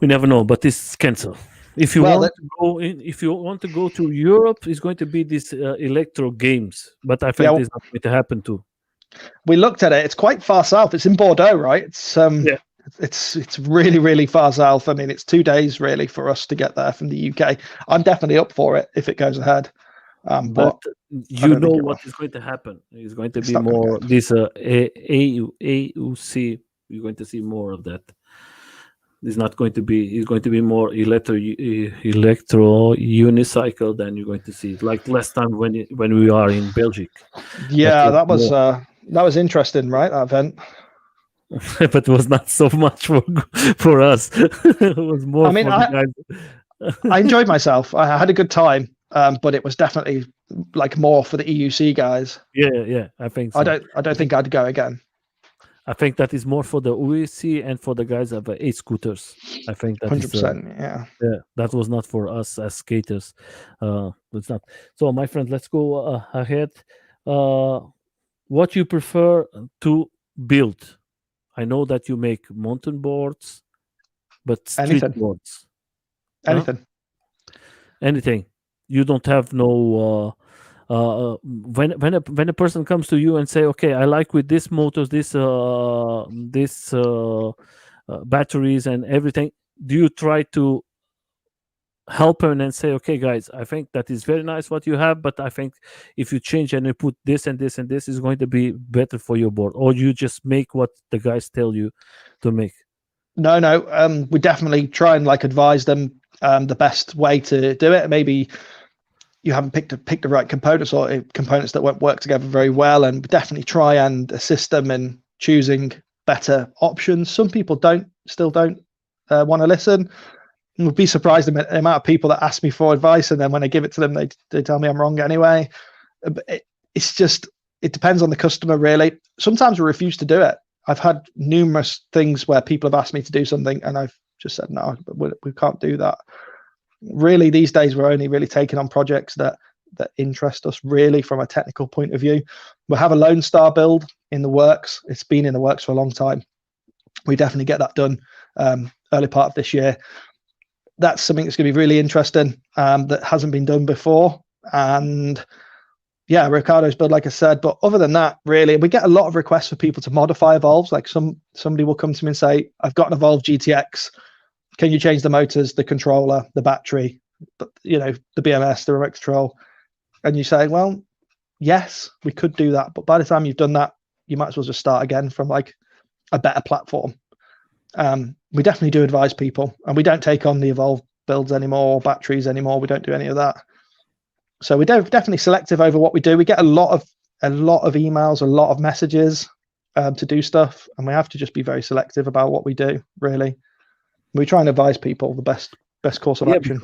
We never know, but it's cancelled. If you want to go to Europe, it's going to be these electro games, but I think it's not going to happen too. We looked at it. It's quite far south. It's in Bordeaux, right? It's It's really, really far south. I mean, it's 2 days really for us to get there from the UK. I'm definitely up for it if it goes ahead. But you know what is going to happen. It's going to be more this AUC. You're going to see more of that. It's not going to be. It's going to be more electro unicycle than you're going to see. Like last time when we are in Belgium. Yeah, that was interesting, right? That event. But it was not so much for us. It was more. I mean, I enjoyed myself. I had a good time, but it was definitely like more for the EUC guys. Yeah, I think so. I don't think I'd go again. I think that is more for the UEC and for the guys of 8 scooters. I think that 100%. Yeah, that was not for us as skaters. It's not. So, my friend, let's go ahead. What you prefer to build? I know that you make mountain boards, but street boards. Anything. You don't have no. When a person comes to you and say, okay, I like with this motors, this batteries and everything, do you try to help him and say, okay, guys, I think that is very nice what you have, but I think if you change and you put this and this and this is going to be better for your board, or you just make what the guys tell you to make? No, we definitely try and like advise them the best way to do it. Maybe you haven't picked the right components or components that won't work together very well, and definitely try and assist them in choosing better options. Some people still don't want to listen. And would be surprised the amount of people that ask me for advice, and then when I give it to them, they tell me I'm wrong anyway. It's just, it depends on the customer really. Sometimes we refuse to do it. I've had numerous things where people have asked me to do something and I've just said no, we can't do that. Really, these days we're only really taking on projects that interest us really from a technical point of view. We'll have a Lone Star build in the works. It's been in the works for a long time. We definitely get that done early part of this year. That's something that's going to be really interesting that hasn't been done before. And yeah, Ricardo's build, like I said. But other than that, really, we get a lot of requests for people to modify Evolves. Like somebody will come to me and say, I've got an Evolve GTX. Can you change the motors, the controller, the battery, the BMS, the remote control? And you say, well, yes, we could do that. But by the time you've done that, you might as well just start again from like a better platform. We definitely do advise people, and we don't take on the Evolve builds anymore, or batteries anymore. We don't do any of that. So we're definitely selective over what we do. We get a lot of emails, a lot of messages to do stuff, and we have to just be very selective about what we do. Really, we try and advise people the best course of action.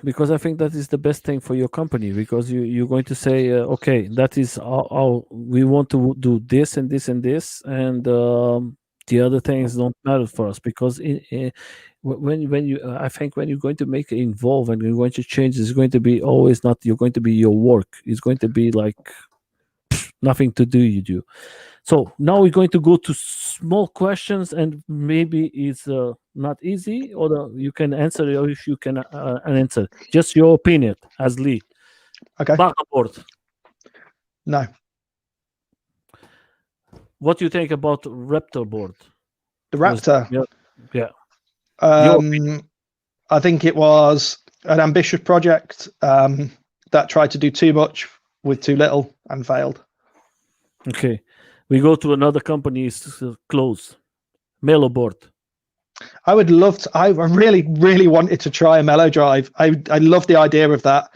Because I think that is the best thing for your company, because you're going to say, okay, that is our we want to do this and this and this, and the other things don't matter for us, because when you I think when you're going to make it involve and you're going to change, it's going to be always not you're going to be your work. It's going to be like nothing to do you do. So now we're going to go to small questions, and maybe it's not easy, or you can answer, or if you can answer just your opinion as Lee. Okay. Backboard. No. What do you think about Raptor board? The Raptor. Yeah. I think it was an ambitious project that tried to do too much with too little and failed. Okay. We go to another company, is close. Melo board. I would love to. I really, really wanted to try a Melo drive. I love the idea of that.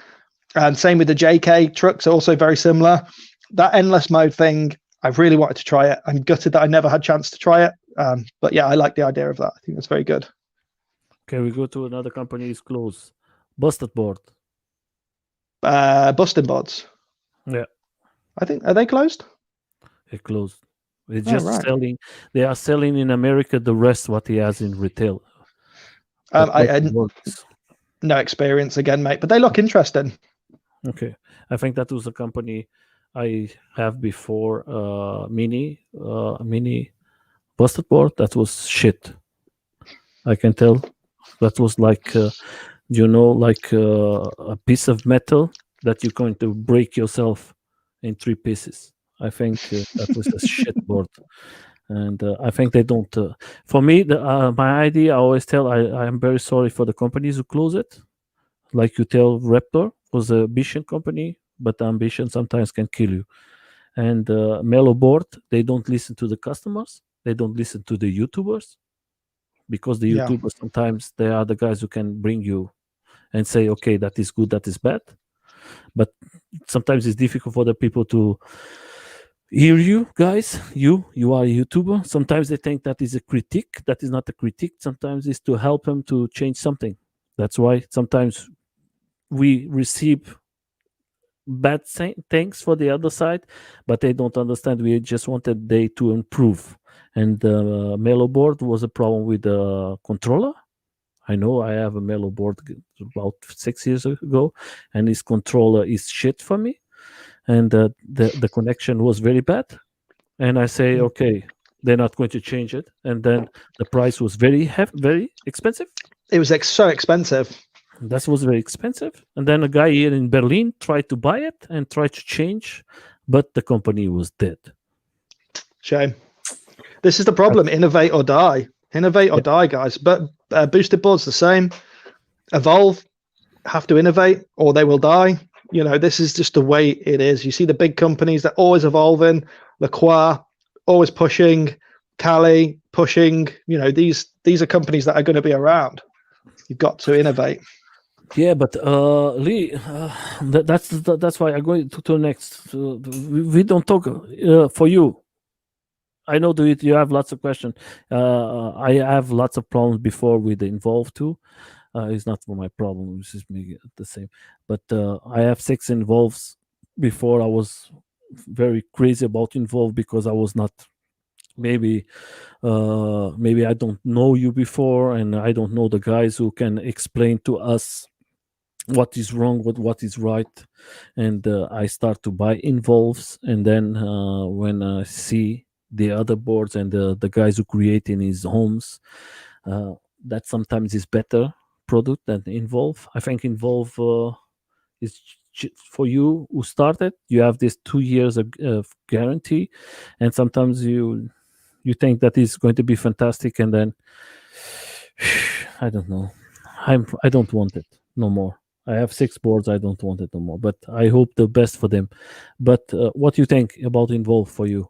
And same with the JK trucks, also very similar. That endless mode thing, I really wanted to try it. I'm gutted that I never had a chance to try it. But yeah, I like the idea of that. I think that's very good. Okay, we go to another company, is close. Busted board. Busting boards. Yeah. I think, are they closed? They're closed. It's just selling. They are selling in America the rest what he has in retail. I had no experience again, mate, but they look interesting. Okay. I think that was a company I have before, mini busted board. That was shit. I can tell. That was like, like a piece of metal that you're going to break yourself in 3 pieces. I think that was a shit board. And I think they don't. For me, my idea, I always tell, I am very sorry for the companies who close it. Like you tell, Raptor was a ambition company, but ambition sometimes can kill you. And Melo board, they don't listen to the customers. They don't listen to the YouTubers, because the YouTubers sometimes they are the guys who can bring you and say, okay, that is good, that is bad. But sometimes it's difficult for the people to hear you guys. You are a YouTuber. Sometimes they think that is a critique. That is not a critique. Sometimes it's to help them to change something. That's why sometimes we receive bad things for the other side, but they don't understand. We just wanted they to improve. And the Melo board was a problem with the controller. I know I have a Melo board about 6 years ago, and this controller is shit for me. And the connection was very bad. And I say, okay, they're not going to change it. And then the price was very expensive. It was so expensive. That was very expensive. And then a guy here in Berlin tried to buy it and tried to change, but the company was dead. Shame. This is the problem. Innovate or die. Innovate or die, guys. But boosted boards the same. Evolve, have to innovate or they will die. This is just the way it is. You see the big companies, they're always evolving. Lacroix, always pushing. Cali, pushing. These are companies that are going to be around. You've got to innovate. Yeah, but Lee, that's why I'm going to next. We don't talk for you. I know that you have lots of questions. I have lots of problems before with the Involve too. It's not for my problem. It's just me the same. But I have 6 Involves. Before I was very crazy about Involve because I was not. Maybe I don't know you before, and I don't know the guys who can explain to us what is wrong with what is right. And I start to buy Involves, and then when I see the other boards and the guys who create in his homes, that sometimes is better product than Involve. I think Involve is for you who started. You have this 2 years of guarantee, and sometimes you think that is going to be fantastic, and then I don't know. I don't want it no more. I have 6 boards. I don't want it no more. But I hope the best for them. But what do you think about Involve for you?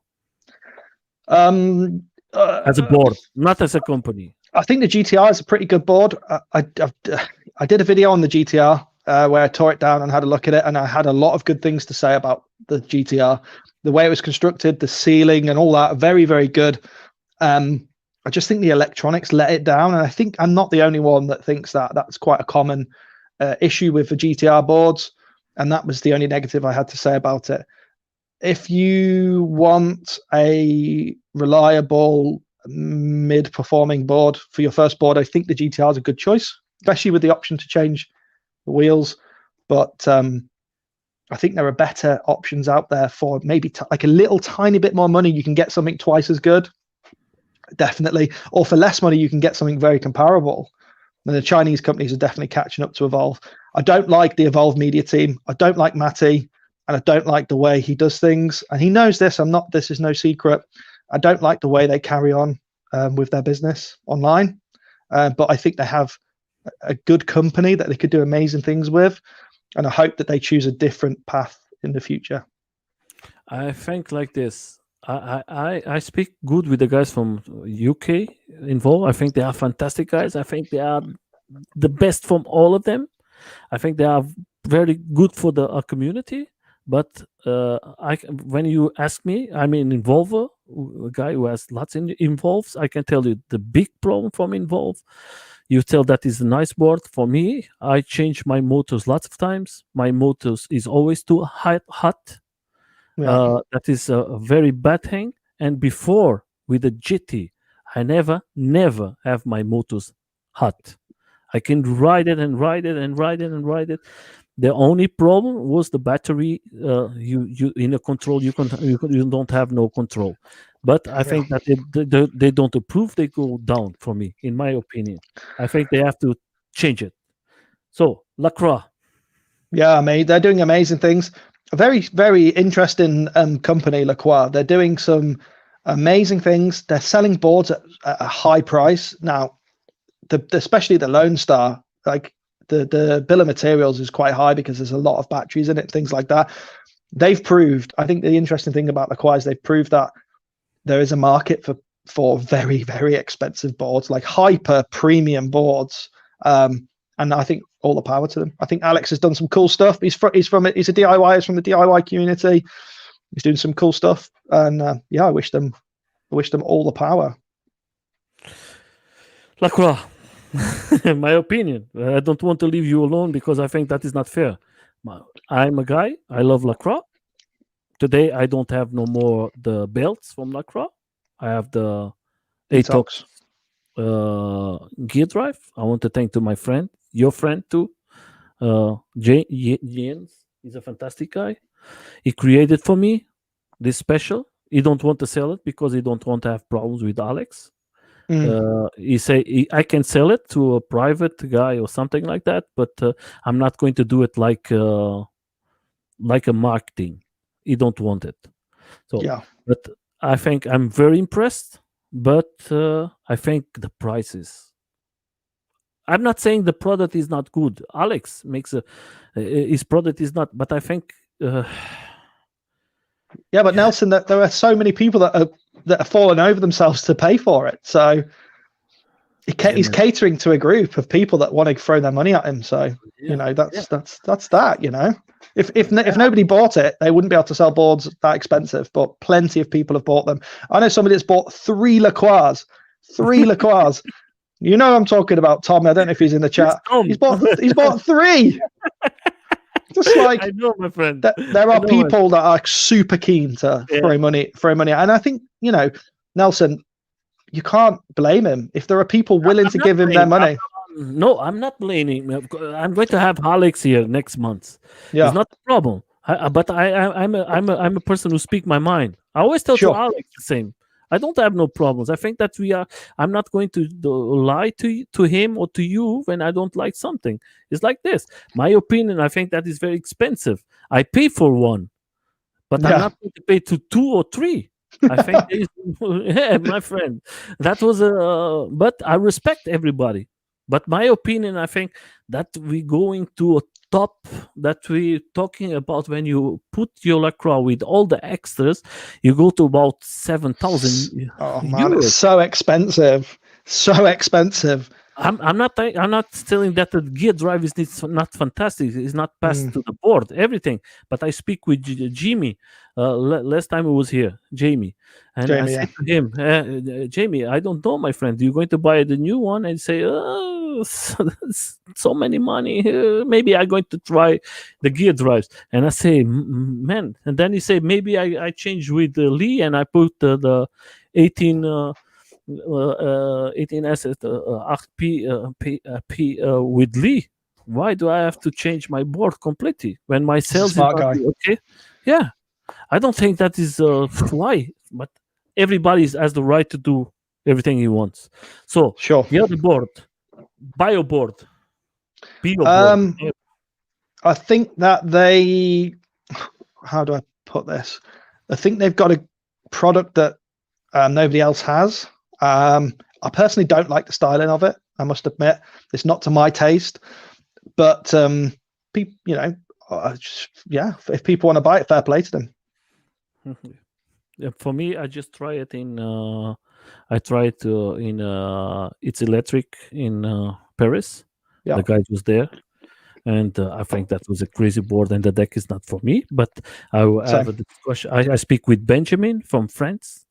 as a board, not as a company? I think the GTR is a pretty good board. I did a video on the GTR where I tore it down and had a look at it, and I had a lot of good things to say about the GTR, the way it was constructed, the sealing, and all that. Very, very good. I just think the electronics let it down, and I think I'm not the only one that thinks that. That's quite a common issue with the GTR boards, and that was the only negative I had to say about it. If you want a reliable mid-performing board for your first board, I think the GTR is a good choice, especially with the option to change the wheels. But I think there are better options out there for maybe like a little tiny bit more money. You can get something twice as good, definitely, or for less money you can get something very comparable. And the Chinese companies are definitely catching up to Evolve. I don't like the Evolve media team. I don't like Matty, and I don't like the way he does things. And he knows this. This is no secret. I don't like the way they carry on with their business online. But I think they have a good company that they could do amazing things with. And I hope that they choose a different path in the future. I think like this. I speak good with the guys from UK involved. I think they are fantastic guys. I think they are the best from all of them. I think they are very good for the community. But when you ask me, I'm an involver, a guy who has lots involves. I can tell you the big problem from involve. You tell that is a nice board for me. I change my motors lots of times. My motors is always too hot. Yeah. That is a very bad thing. And before with the GT, I never have my motors hot. I can ride it and ride it and ride it and ride it. The only problem was the battery. You in a control you don't have no control. But I think that they don't approve. They go down for me, in my opinion. I think they have to change it. So Lacroix. Yeah, mate, they're doing amazing things. A very, very interesting company, Lacroix. They're doing some amazing things. They're selling boards at a high price now. Especially the Lone Star, like the bill of materials is quite high because there's a lot of batteries in it, things like that. They've proved. I think the interesting thing about Lacroix is they've proved that there is a market for very, very expensive boards, like hyper premium boards. And I think all the power to them. I think Alex has done some cool stuff. He's a DIY. He's from the DIY community. He's doing some cool stuff, and I wish them all the power. Lacroix, my opinion. I don't want to leave you alone because I think that is not fair. I'm a guy. I love Lacroix. Today I don't have no more the belts from Lacroix. I have the ATOX gear drive. I want to thank to my friend, your friend too, James. He's a fantastic guy. He created for me this special. He don't want to sell it because he don't want to have problems with Alex. He say I can sell it to a private guy or something like that, but I'm not going to do it like a marketing. He don't want it. So yeah, but I think I'm very impressed. But I think the prices. I'm not saying the product is not good. Alex makes his product is not, but I think. But Nelson, there are so many people that are falling over themselves to pay for it. So he's catering to a group of people that want to throw their money at him. So that's that. If nobody bought it, they wouldn't be able to sell boards that expensive. But plenty of people have bought them. I know somebody that's bought 3 Lacroix. 3 Lacroix. You know I'm talking about, Tom. I don't know if he's in the chat. He's bought 3. Just like I know, my friend. There are people that are super keen to throw money, and I think Nelson, you can't blame him if there are people willing to give him their money. No, I'm not blaming him. I'm going to have Alex here next month. Yeah, it's not a problem. But I'm a person who speak my mind. I always tell to Alex the same. I don't have no problems. I think that I'm not going to lie to him or to you when I don't like something. It's like this. My opinion, I think that is very expensive. I pay for one, but I'm not going to pay to 2 or 3. I think, my friend, that was but I respect everybody. But my opinion, I think that we're going to a top that we're talking about, when you put your LaCroix with all the extras, you go to about 7,000 Oh man, it's euros. so expensive. So expensive. I'm not telling that the gear drive is not fantastic. It's not passed Mm, to the board, everything. But I speak with Jimmy last time he was here, Jamie, and I Jamie, yeah. said to him, Jamie, I don't know, my friend. You're going to buy the new one and say, oh, so many money. Maybe I'm going to try the gear drives. And I say, man. And then he said, maybe I change with Lee and I put the 18. 18S 8P with Lee. Why do I have to change my board completely when my He's a sales is smart not guy. okay? Yeah, I don't think that is why, but everybody has the right to do everything he wants. So Sure. the other board, bio board, bio board. Um, I think that they, how do I put this? I think they've got a product that nobody else has. I personally don't like the styling of it. I must admit, it's not to my taste. But people, you know, yeah, if people want to buy it, fair play to them. Yeah, for me, I just try it in. I tried in. It's electric in Paris. Yeah. The guy was there, and I think that was a crazy board, and the deck is not for me. But I will have a Same. discussion. I speak with Benjamin from France.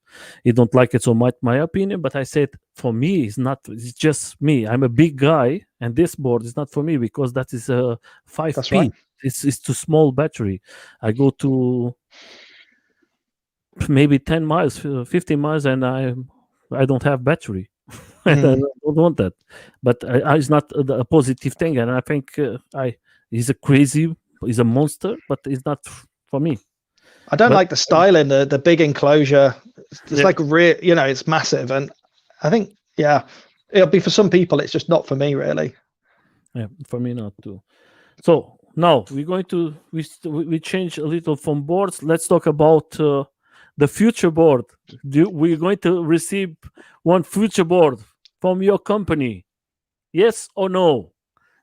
He don't like it so much, my opinion. But I said for me, it's not. It's just me. I'm a big guy, and this board is not for me because that is a 5P. That's right. It's too small battery. I go to maybe 10 miles, 15 miles, and I don't have battery. And I don't want that. But it's not a positive thing, and I think he's a monster, but it's not for me. I don't But like the styling, the big enclosure. It's yeah, like you know, it's massive, and I think it'll be for some people. It's just not for me, really. yeah, for me not too. So now we're going to we change a little from boards. Let's talk about the future board. We're going to receive one future board from your company. Yes or no?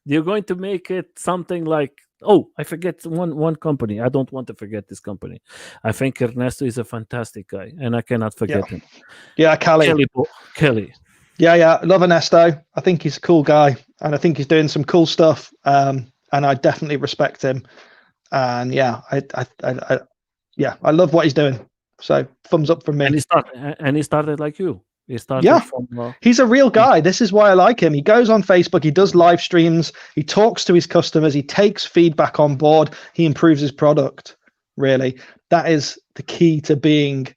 You're going to make it something like, oh, I forget one company. I don't want to forget this company. I think Ernesto is a fantastic guy, and I cannot forget him. Yeah, Kelly. Kelly. Yeah, love Ernesto. I think he's a cool guy, and I think he's doing some cool stuff. And I definitely respect him. And yeah, I love what he's doing. So thumbs up from me. And he started like you. He started from. He's a real guy. This is why I like him. He goes on Facebook. He does live streams. He talks to his customers. He takes feedback on board. He improves his product. Really, that is the key to being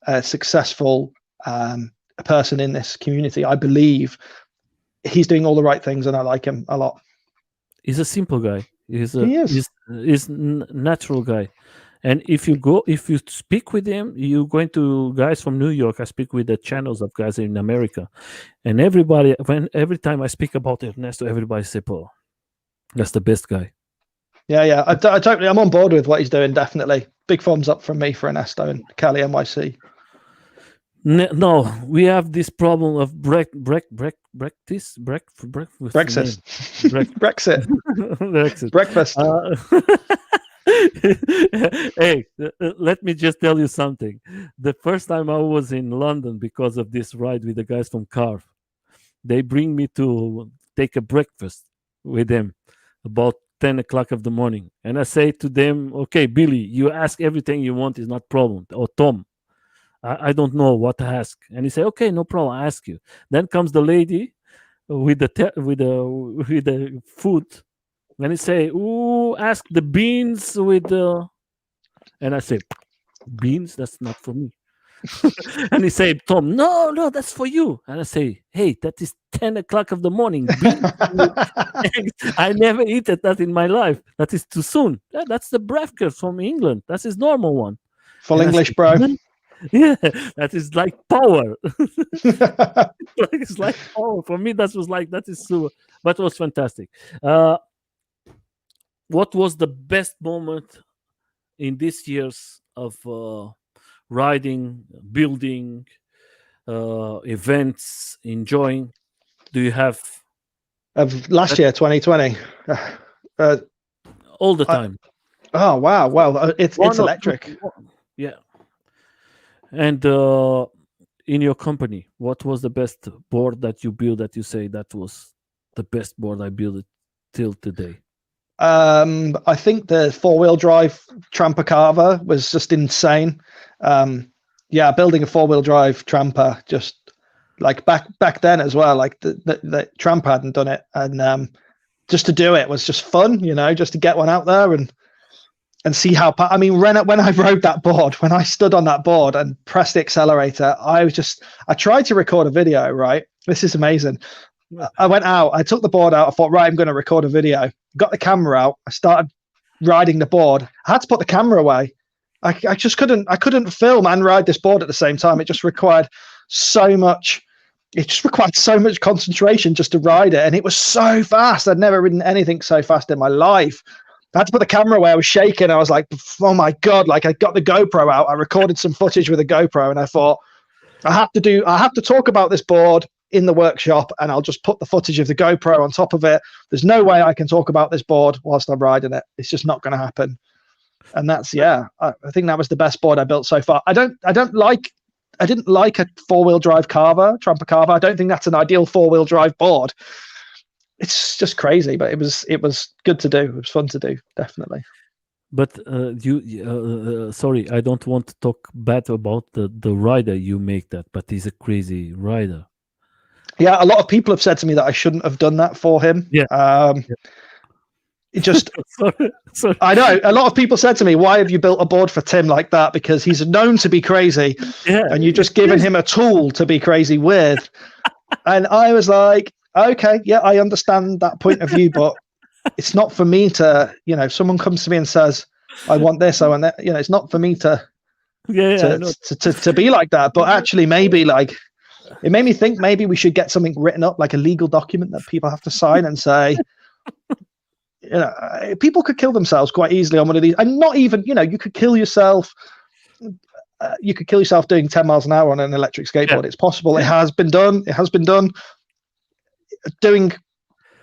a successful person in this community. I believe he's doing all the right things, and I like him a lot. He's a simple guy. He is. He's natural guy. And if you speak with him, you're going to guys from New York. I speak with the channels of guys in America, and every time I speak about Ernesto, everybody say, "Oh, that's the best guy." Yeah. I totally. I'm on board with what he's doing. Definitely, big thumbs up from me for Ernesto and Kelly NYC. No, we have this problem of Brexit. Breakfast. Hey, let me just tell you something. The first time I was in London because of this ride with the guys from Carve, they bring me to take a breakfast with them about 10 o'clock of the morning. And I say to them, okay, Billy, you ask everything you want, is not problem. Or Tom, I don't know what to ask. And he say, okay, no problem, I ask you. Then comes the lady with the food. And he say, "Ooh, ask the beans with the," and I say, "Beans? That's not for me." And he say, "Tom, no, that's for you." And I say, "Hey, that is 10 o'clock of the morning. Beans with eggs. I never eaten that in my life. That is too soon. That's the breakfast from England. That's his normal one." Full And English, say, bro. yeah, that is like power. It's like power for me. That is super, but it was fantastic. What was the best moment in this years of riding, building, events, enjoying? Do you have Of last year, 2020. all the time. Oh wow! Well, it's One or two, electric. yeah. And in your company, what was the best board that you built that you say that was the best board I built it till today? I think the 4-wheel drive Tramper Carver was just insane. Yeah, building a 4-wheel drive Tramper, just like back then as well. Like the Tramper hadn't done it, and just to do it was just fun, just to get one out there and see how. I mean, when I rode that board, when I stood on that board and pressed the accelerator, I tried to record a video. Right, this is amazing. I went out, I took the board out, I thought, right, I'm going to record a video. Got the camera out, I started riding the board. I had to put the camera away. I just couldn't film and ride this board at the same time. It just required so much concentration just to ride it. And it was so fast. I'd never ridden anything so fast in my life. I had to put the camera away. I was shaking. I was like, oh my God, like I got the GoPro out. I recorded some footage with a GoPro and I thought, I have to talk about this board in the workshop, and I'll just put the footage of the GoPro on top of it. There's no way I can talk about this board whilst I'm riding it. It's just not going to happen. And that's, I think that was the best board I built so far. I didn't like a 4-wheel drive Tramper Carver. I don't think that's an ideal 4-wheel drive board. It's just crazy, but it was good to do. It was fun to do, definitely. But sorry, I don't want to talk bad about the rider you make that, but he's a crazy rider. Yeah, a lot of people have said to me that I shouldn't have done that for him. Yeah. It just, sorry. I know a lot of people said to me, why have you built a board for Tim like that? Because he's known to be crazy, and you're just giving him a tool to be crazy with. And I was like, okay, yeah, I understand that point of view, but it's not for me to, if someone comes to me and says, I want this, I want that, it's not for me to be like that. But actually, maybe it made me think maybe we should get something written up, like a legal document that people have to sign and say, people could kill themselves quite easily on one of these. And not even, you could kill yourself. You could kill yourself doing 10 miles an hour on an electric skateboard. Yeah. It's possible. It has been done. Doing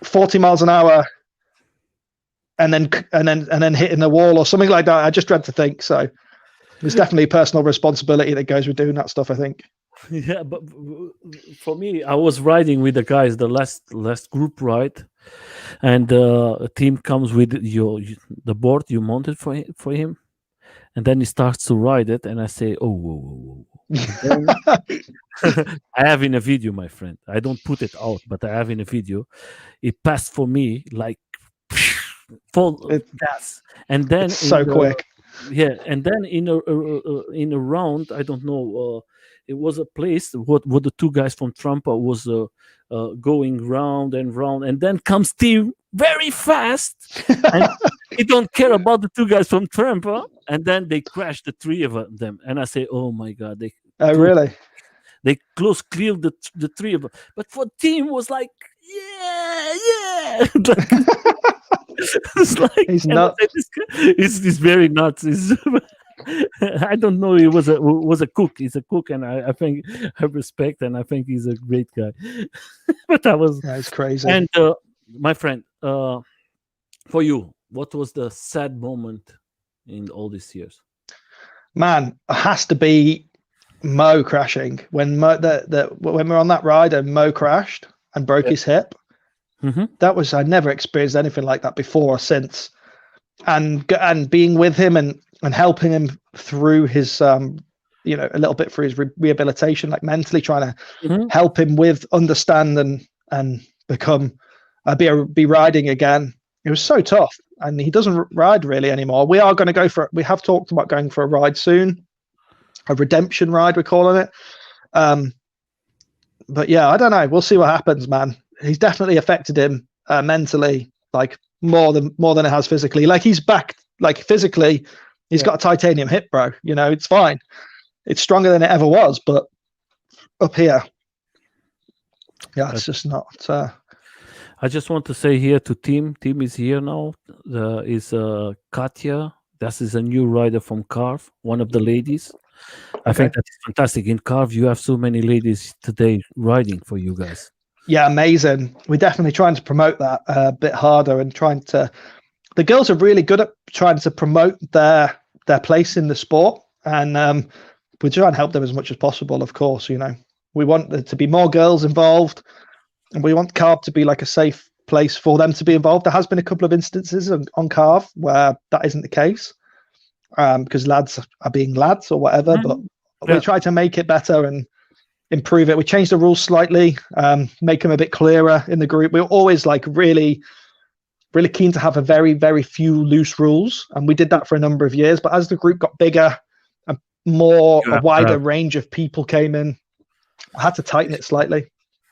40 miles an hour and then hitting a wall or something like that. I just dread to think. So there's definitely personal responsibility that goes with doing that stuff, I think. Yeah, but for me, I was riding with the guys, the last group ride, and a team comes with the board you mounted for him, and then he starts to ride it, and I say, "Oh, whoa." I have in a video, my friend. I don't put it out, but I have in a video. It passed for me like full gas, and then it's so quick. Yeah, and then in a round, I don't know. It was a place what the two guys from Tramper was going round and round, and then comes Tim very fast, and he don't care about the two guys from Tramper, and then they crash the three of them, and I say, oh my God, really? They cleared the three of them, but for Tim was like, yeah. It's like he's nuts. He's very nuts. I don't know. He was a cook. He's a cook, and I think I respect, and I think he's a great guy. But it's crazy. And my friend, for you, what was the sad moment in all these years? Man, it has to be Mo crashing when when we were on that ride and Mo crashed and broke his hip. Mm-hmm. That was, I never experienced anything like that before or since, and being with him and helping him through his a little bit through his rehabilitation, like mentally trying to help him with understand and become be riding again. It was so tough, and he doesn't ride really anymore. We are going to we have talked about going for a ride soon, a redemption ride, we're calling it. But yeah, I don't know. We'll see what happens, man. He's definitely affected him mentally, like more than it has physically. Like he's back, like physically, he's got a titanium hip, bro. It's fine. It's stronger than it ever was, but up here, yeah, it's just not. I just want to say here to Tim. Tim is here now. Is Katya. This is a new rider from Carve, one of the ladies. I think that's fantastic. In Carve, you have so many ladies today riding for you guys. Yeah, amazing. We're definitely trying to promote that a bit harder and trying to the girls are really good at trying to promote their place in the sport, and we try and help them as much as possible. Of course, we want there to be more girls involved, and we want Carve to be like a safe place for them to be involved. There has been a couple of instances on Carve where that isn't the case, because lads are being lads or whatever. But we try to make it better and improve it. We changed the rules slightly, make them a bit clearer in the group. We're always like really keen to have a very, very few loose rules, and we did that for a number of years. But as the group got bigger and a wider range of people came in, I had to tighten it slightly.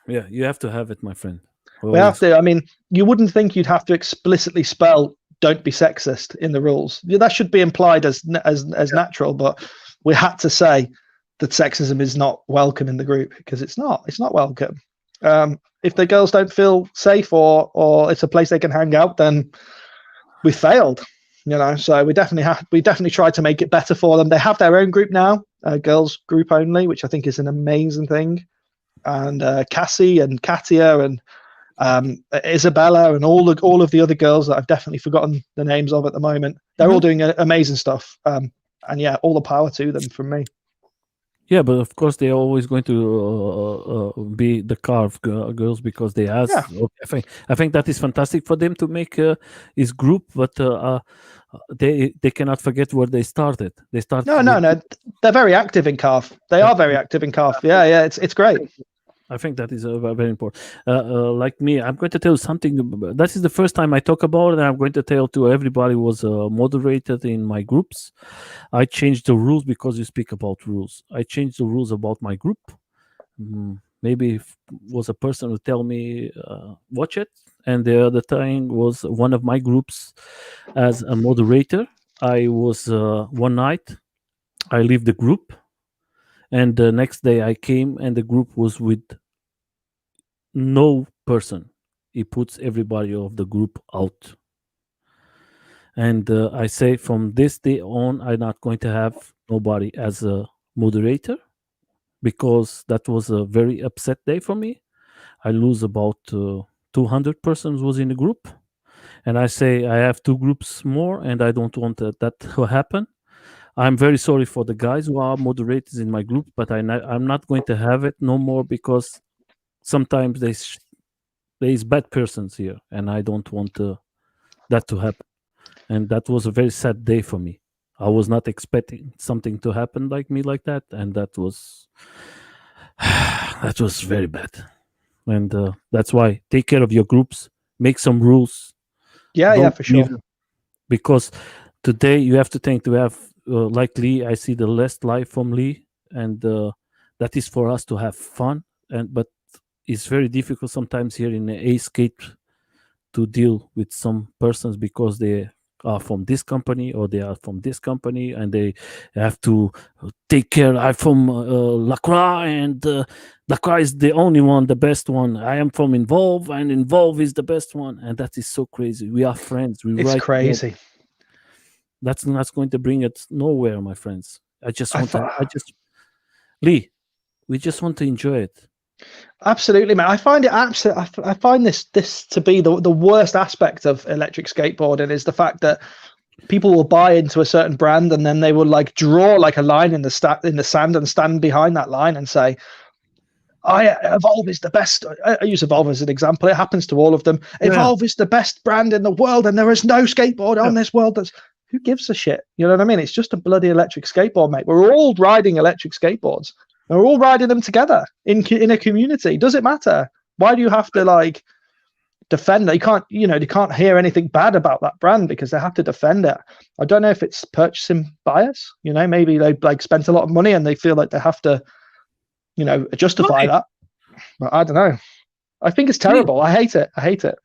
Yeah, you have to have it, my friend. We have to. I mean, you wouldn't think you'd have to explicitly spell "don't be sexist" in the rules. That should be implied as natural, but we had to say that sexism is not welcome in the group, because it's not welcome. If the girls don't feel safe or it's a place they can hang out, then we failed, so we definitely tried to make it better for them. They have their own group now, girls group only, which I think is an amazing thing. And Cassie and Katia and Isabella and all of the other girls that I've definitely forgotten the names of at the moment, they're all doing amazing stuff. And yeah, all the power to them from me. Yeah, but of course they're always going to be the Carve girls, because they ask. Yeah. I think that is fantastic for them to make his group, but they cannot forget where they started. They started. No. They're very active in Carve. They are very active in Carve. Yeah. It's great. I think that is very important. Like me, I'm going to tell you something. That is the first time I talk about it, and I'm going to tell to everybody who was moderated in my groups. I changed the rules because you speak about rules. I changed the rules about my group. Maybe if was a person who tell me watch it, and the other time was one of my groups as a moderator. I was one night, I leave the group, and the next day I came, and the group was with no person. He puts everybody of the group out. And I say from this day on, I'm not going to have nobody as a moderator, because that was a very upset day for me. I lose about 200 persons was in the group. And I say I have two groups more, and I don't want that to happen. I'm very sorry for the guys who are moderators in my group, but I'm not going to have it no more, because sometimes there's bad persons here, and I don't want that to happen. And that was a very sad day for me. I was not expecting something to happen like that, and that was very bad. And that's why take care of your groups, make some rules. Yeah, for sure. Because today you have to think to have like Lee. I see the last live from Lee, and that is for us to have fun. But it's very difficult sometimes here in the skate to deal with some persons, because they are from this company or they are from this company, and they have to take care. I'm from LaCroix, and LaCroix is the only one, the best one. I am from Involve, and Involve is the best one, and that is so crazy. We are friends. It's crazy. That's not going to bring it nowhere, my friends. Lee, we just want to enjoy it. Absolutely, man. I find it I find this to be the worst aspect of electric skateboarding, is the fact that people will buy into a certain brand, and then they will like draw like a line in the sand and stand behind that line and say, Evolve is the best. I use Evolve as an example. It happens to all of them. Yeah. Evolve is the best brand in the world, and there is no skateboard on this world that's. Who gives a shit? You know what I mean? It's just a bloody electric skateboard, mate. We're all riding electric skateboards. We're all riding them together in a community. Does it matter? Why do you have to like defend it? You can't hear anything bad about that brand because they have to defend it. I don't know if it's purchasing bias. Maybe they like spent a lot of money and they feel like they have to, justify that. But I don't know. I think it's terrible. I hate it.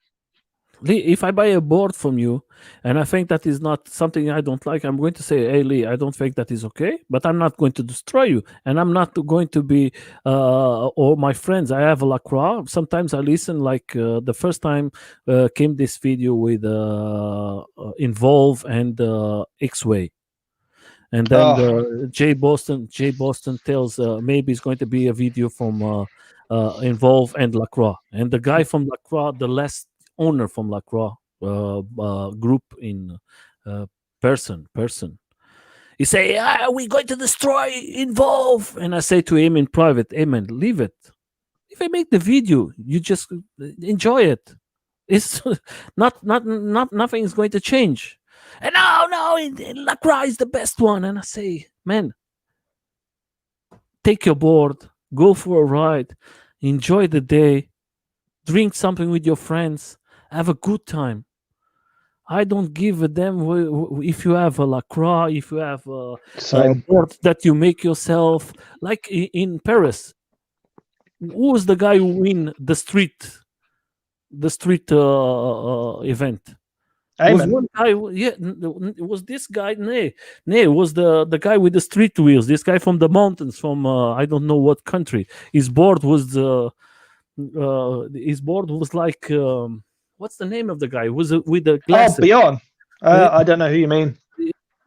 Lee, if I buy a board from you and I think that is not something I don't like, I'm going to say, hey, Lee, I don't think that is okay, but I'm not going to destroy you. And I'm not going to be, or my friends, I have a LaCroix. Sometimes I listen, like the first time came this video with Involve and X-Way. And then Jay Boston tells maybe it's going to be a video from Involve and LaCroix. And the guy from LaCroix, the last owner from LaCroix, group in person. He say, we're going to destroy Involve. And I say to him in private, hey man, leave it. If I make the video, you just enjoy it. It's nothing is going to change. And no, Lacroix is the best one. And I say, man, take your board, go for a ride, enjoy the day, drink something with your friends, have a good time. I don't give a damn if you have a Lacroix, if you have a board that you make yourself. Like in Paris, who was the guy who win the street event? Amen. Was one guy? Yeah, it was this guy. Nay, it was the guy with the street wheels. This guy from the mountains, from I don't know what country. His board was like. What's the name of the guy? Was it with the glasses? Oh, Bjorn. I don't know who you mean.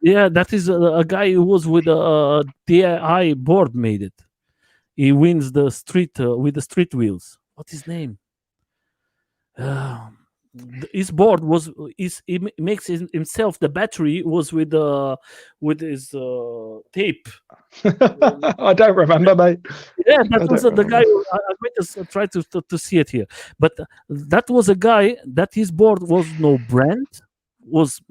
Yeah, that is a guy who was with a DIY board made it. He wins the street with the street wheels. What's his name? His board he makes himself. The battery was with his tape. I don't remember, mate. Yeah, that was the guy. I'm going to try to see it here, but that was a guy that his board was no brand, was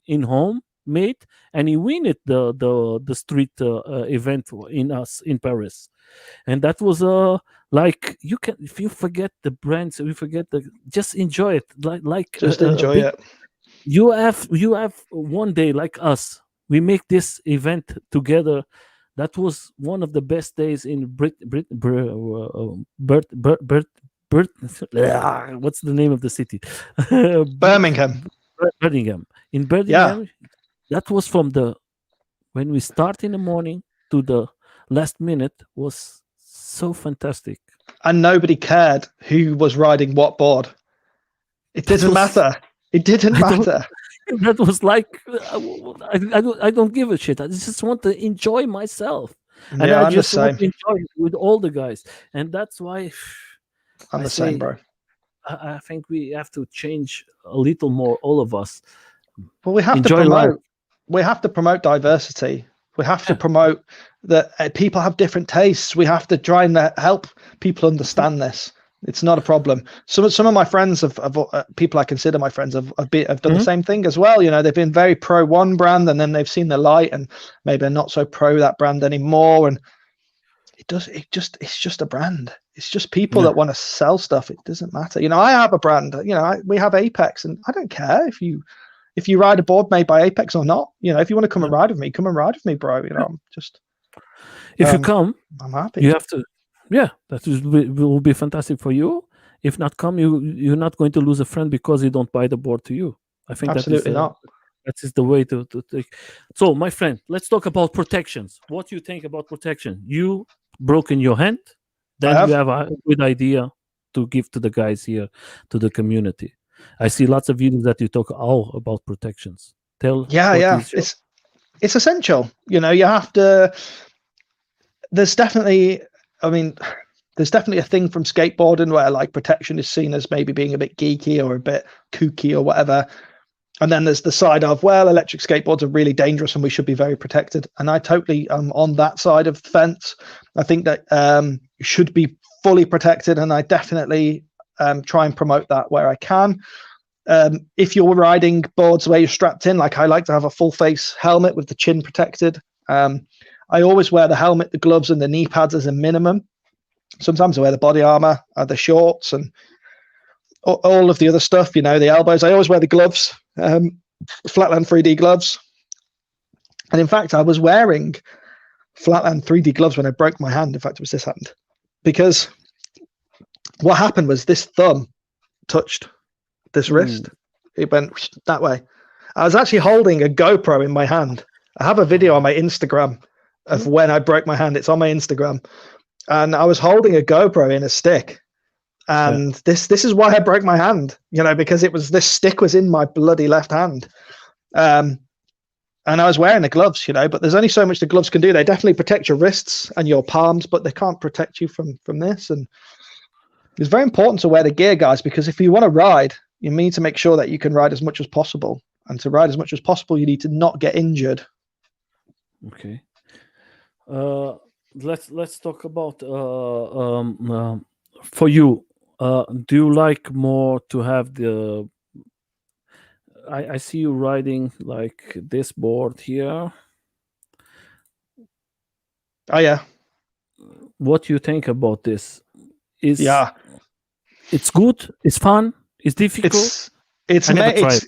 in home made, and he win it the street event in Paris, and that was like you can, if you forget the brands, you forget just enjoy it, like just enjoy it. You have one day like us. We make this event together. That was one of the best days in what's the name of the city? Birmingham. In Birmingham, that was from when we start in the morning to the last minute was so fantastic. And nobody cared who was riding what board. It didn't matter. It didn't matter. That was like I don't give a shit. I just want to enjoy myself, and I just want to enjoy it with all the guys. And that's why I'm the same, bro. I think we have to change a little more, all of us. Well, we have to promote. We have to promote diversity. We have to promote that people have different tastes. We have to try and help people understand this. It's not a problem. Some of my friends, people I consider my friends, have done the same thing as well. You know, they've been very pro one brand, and then they've seen the light, and maybe they're not so pro that brand anymore. And it's just a brand. It's just people that want to sell stuff. It doesn't matter. You know, I have a brand. You know, we have Apex, and I don't care if you ride a board made by Apex or not. You know, if you want to come and ride with me, come and ride with me, bro. You know, I'm just. If you come, I'm happy. You have to. Yeah, that will be fantastic for you. If not come, you're not going to lose a friend because you don't buy the board to you. I think absolutely not. That is the way to take. So, my friend, let's talk about protections. What do you think about protection? You broken your hand, then you have a good idea to give to the guys here, to the community. I see lots of videos that you talk all about protections. It's essential. You know, you have to. There's definitely a thing from skateboarding where like protection is seen as maybe being a bit geeky or a bit kooky or whatever. And then there's the side of, well, electric skateboards are really dangerous and we should be very protected. And I totally am on that side of the fence. I think that you should be fully protected, and I definitely try and promote that where I can. If you're riding boards where you're strapped in, like I like to have a full face helmet with the chin protected. I always wear the helmet, the gloves, and the knee pads as a minimum. Sometimes I wear the body armor, the shorts, and all of the other stuff, you know, the elbows. I always wear the gloves, Flatland 3D gloves. And in fact, I was wearing Flatland 3D gloves when I broke my hand. In fact, it was this hand. Because what happened was this thumb touched this wrist. It went that way. I was actually holding a GoPro in my hand. I have a video on my Instagram of when I broke my hand. It's on my Instagram. And I was holding a GoPro in a stick. And this is why I broke my hand, you know, because this stick was in my bloody left hand. And I was wearing the gloves, you know, but there's only so much the gloves can do. They definitely protect your wrists and your palms, but they can't protect you from this. And it's very important to wear the gear, guys, because if you want to ride, You need to make sure that you can ride as much as possible. And to ride as much as possible, you need to not get injured. Okay. Let's talk about for you. Do you like more to have the? I see you riding like this board here. Oh yeah. What do you think about this? Yeah. It's good. It's fun. It's difficult. I never tried.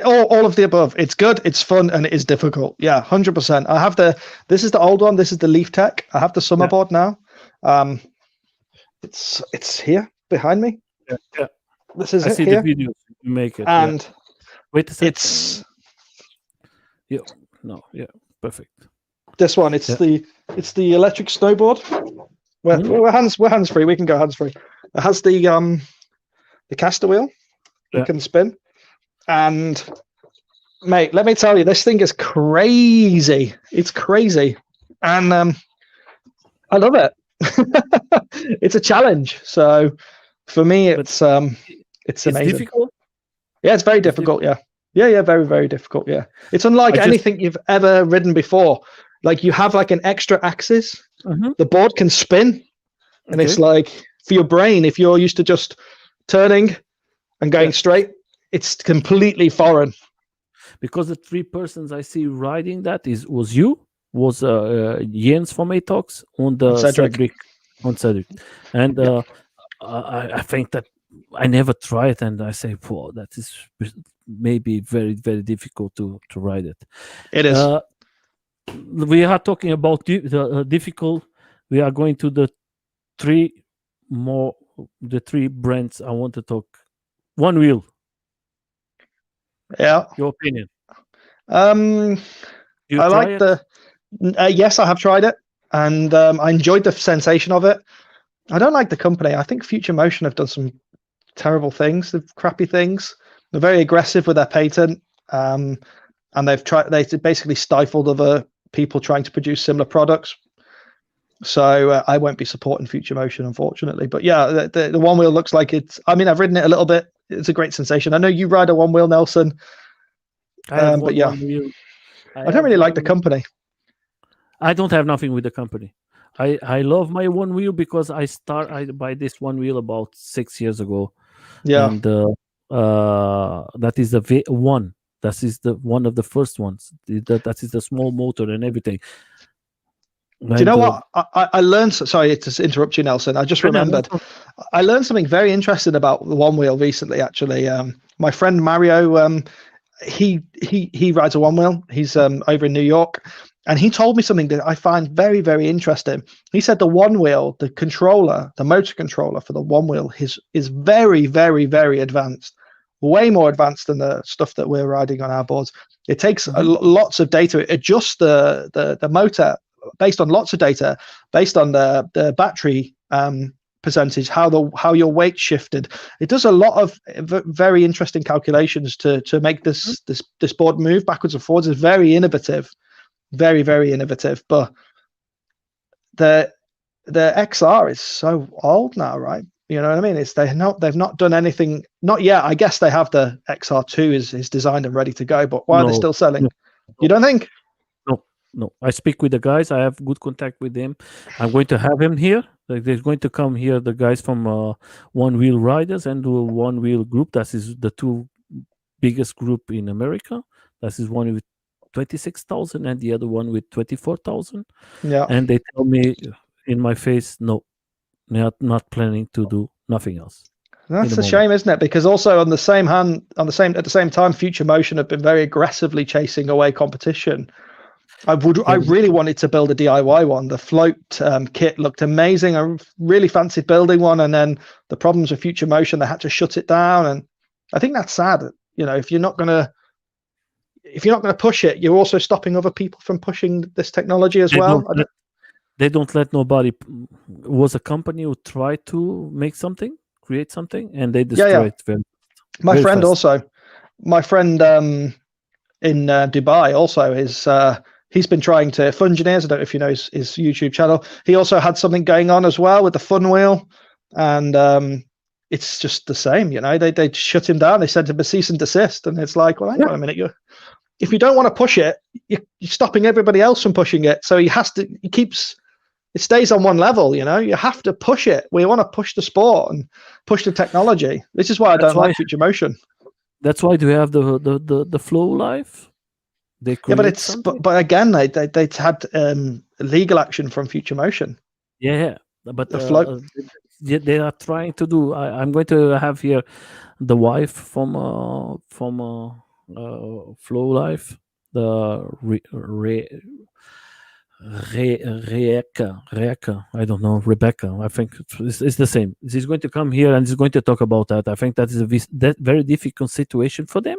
All of the above. It's good, it's fun, and it is difficult. Yeah, 100%. I have this is the old one. This is the Leaf Tech. I have the summer board now. It's here behind me. Yeah. This is I it see here. the videos you make it. And wait a second. Yeah, perfect. This one, it's the electric snowboard. We're hands free. We can go hands free. It has the caster wheel. You can spin. And mate, let me tell you, this thing is crazy. It's crazy, and I love it. It's a challenge. So for me, it's amazing. Difficult. Yeah, it's very difficult. Yeah, very, very difficult. Yeah, it's unlike anything you've ever ridden before. Like you have like an extra axis. The board can spin, and it's like for your brain, if you're used to just turning and going straight, it's completely foreign. Because the 3 persons I see riding that was Jens from Atox and Cedric. And I think that I never tried, and I say, "Whoa, that is maybe very, very difficult to ride it." It is. We are talking about the difficult. We are going to the 3 brands I want to talk. One Wheel. Yeah. Your opinion? I like yes, I have tried it, and I enjoyed the sensation of it. I don't like the company. I think Future Motion have done some terrible things, crappy things. They're very aggressive with their patent, and they basically stifled other people trying to produce similar products. So I won't be supporting Future Motion, unfortunately. But yeah, the One Wheel looks like it's. I mean, I've ridden it a little bit. It's a great sensation. I know you ride a One Wheel, Nelson. But yeah, I don't really like the company. I don't have nothing with the company. I love my One Wheel because I buy this One Wheel about 6 years ago. Yeah, and that is the V1. That is the one of the first ones. That is the small motor and everything. Do you know what I learned? Sorry to interrupt you, Nelson. I just remembered. I learned something very interesting about the One Wheel recently. Actually, my friend Mario, he rides a One Wheel. He's over in New York, and he told me something that I find very, very interesting. He said the One Wheel, the controller, the motor controller for the One Wheel is very, very, very advanced. Way more advanced than the stuff that we're riding on our boards. It takes lots of data. It adjusts the motor based on lots of data, based on the battery percentage, how your weight shifted. It does a lot of very interesting calculations to make this board move backwards and forwards. It's very innovative, very, very innovative. But the XR is so old now, right? You know what I mean? They've not done anything, not yet. I guess they have the XR2 is designed and ready to go, but why are they still selling? No. You don't think? No. I speak with the guys. I have good contact with them. I'm going to have him here. Like they're going to come here, the guys from One Wheel Riders and the One Wheel Group. That is the 2 biggest group in America. That is one with 26,000 and the other one with 24,000. Yeah. And they tell me in my face, no, they're not planning to do nothing else. That's a shame, isn't it? Because also at the same time, Future Motion have been very aggressively chasing away competition. I really wanted to build a DIY one. The float kit looked amazing. I really fancied building one, and then the problems with Future Motion, they had to shut it down. And I think that's sad. You know, if you're not gonna push it, you're also stopping other people from pushing this technology as well. They don't let nobody. Was a company who tried to make something, create something, and they destroyed it. My friend in Dubai also is. He's been trying to Fungineers. I don't know if you know his YouTube channel. He also had something going on as well with the Fun Wheel, and it's just the same. They shut him down. They sent him a cease and desist, and it's like, well, hang on a minute, if you don't want to push it, you're stopping everybody else from pushing it. So it stays on one level. You have to push it. We want to push the sport and push the technology. This is why I don't like Future Motion. That's why do we have the Flow Live? They but again, they had legal action from Future Motion. Yeah, but they are trying to do. I'm going to have here the wife from Flow Life, the Rebecca. I don't know, Rebecca. I think it's the same. She's going to come here and she's going to talk about that. I think that is a very difficult situation for them.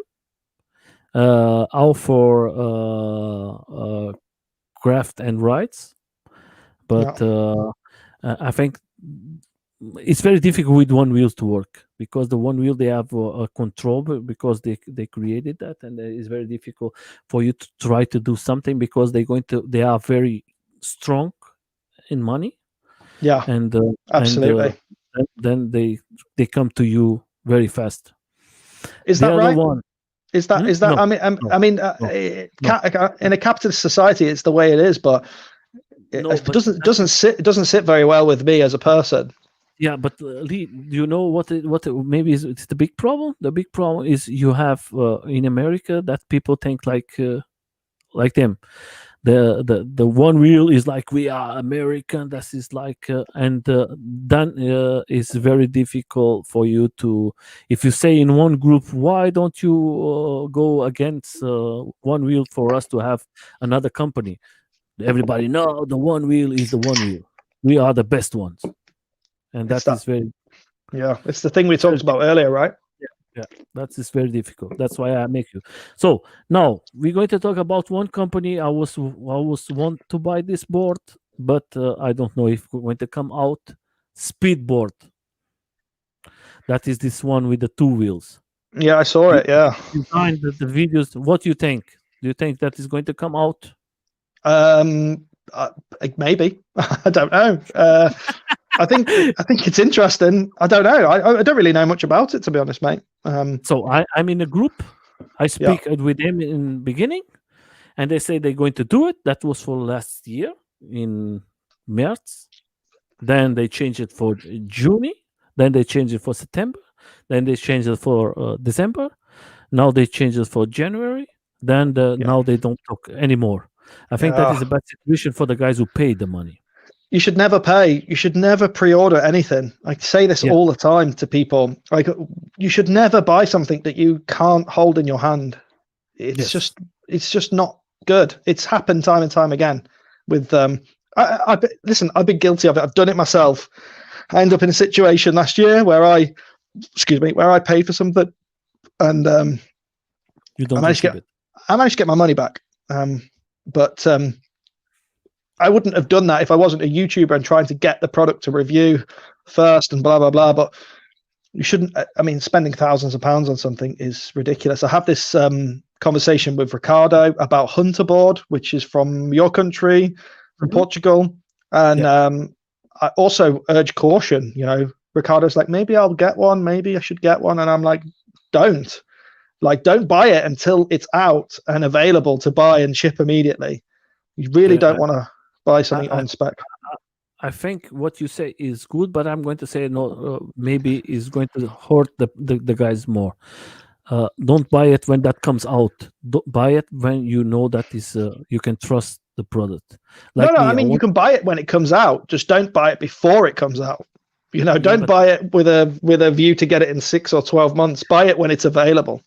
All for craft and rights, but I think it's very difficult with one wheels to work, because the one wheel they have a control, because they created that, and it's very difficult for you to try to do something, because they are very strong in money. And absolutely. And then they come to you very fast. Is that right? Is that no, I mean in a capitalist society it's the way it is, but it doesn't sit very well with me as a person. Yeah, but Lee, do you know what maybe it's the big problem? The big problem is you have in America that people think like them. The one wheel is like, we are American. That is like, and then it's very difficult for you to, if you say in one group, why don't you go against one wheel for us to have another company? Everybody, no, the one wheel is the one wheel. We are the best ones. And is very, it's the thing we talked about earlier, right? Yeah, that is very difficult. That's why I make you. So now we're going to talk about one company. I was want to buy this board, but I don't know if it's going to come out. Speedboard. That is this one with the two wheels. Yeah, I saw it. Yeah. Behind the videos, what do you think? Do you think that is going to come out? Maybe. I don't know. I think it's interesting. I don't know. I don't really know much about it, to be honest, mate. So I'm in a group. I speak with them in the beginning, and they say they're going to do it. That was for last year in March. Then they changed it for June. Then they changed it for September. Then they changed it for December. Now they changed it for January. Then now they don't talk anymore. I think that is a bad situation for the guys who paid the money. You should never pay. You should never pre-order anything. I say this all the time to people. Like, you should never buy something that you can't hold in your hand. It's just not good. It's happened time and time again. With listen, I've been guilty of it. I've done it myself. I ended up in a situation last year where I paid for something, and I managed to get my money back. But I wouldn't have done that if I wasn't a YouTuber and trying to get the product to review first and blah, blah, blah. But you shouldn't, I mean, spending thousands of pounds on something is ridiculous. I have this conversation with Ricardo about Hunter board, which is from your country, from Portugal. And I also urge caution. Ricardo's like, maybe I'll get one. Maybe I should get one. And I'm like, don't buy it until it's out and available to buy and ship immediately. You really don't want to buy something on spec. I think what you say is good, but I'm going to say no. Maybe is going to hurt the guys more. Don't buy it when that comes out. Don't buy it when you know that is you can trust the product. Like no. I mean, you can buy it when it comes out. Just don't buy it before it comes out. Don't buy it with a view to get it in 6 or 12 months. Buy it when it's available.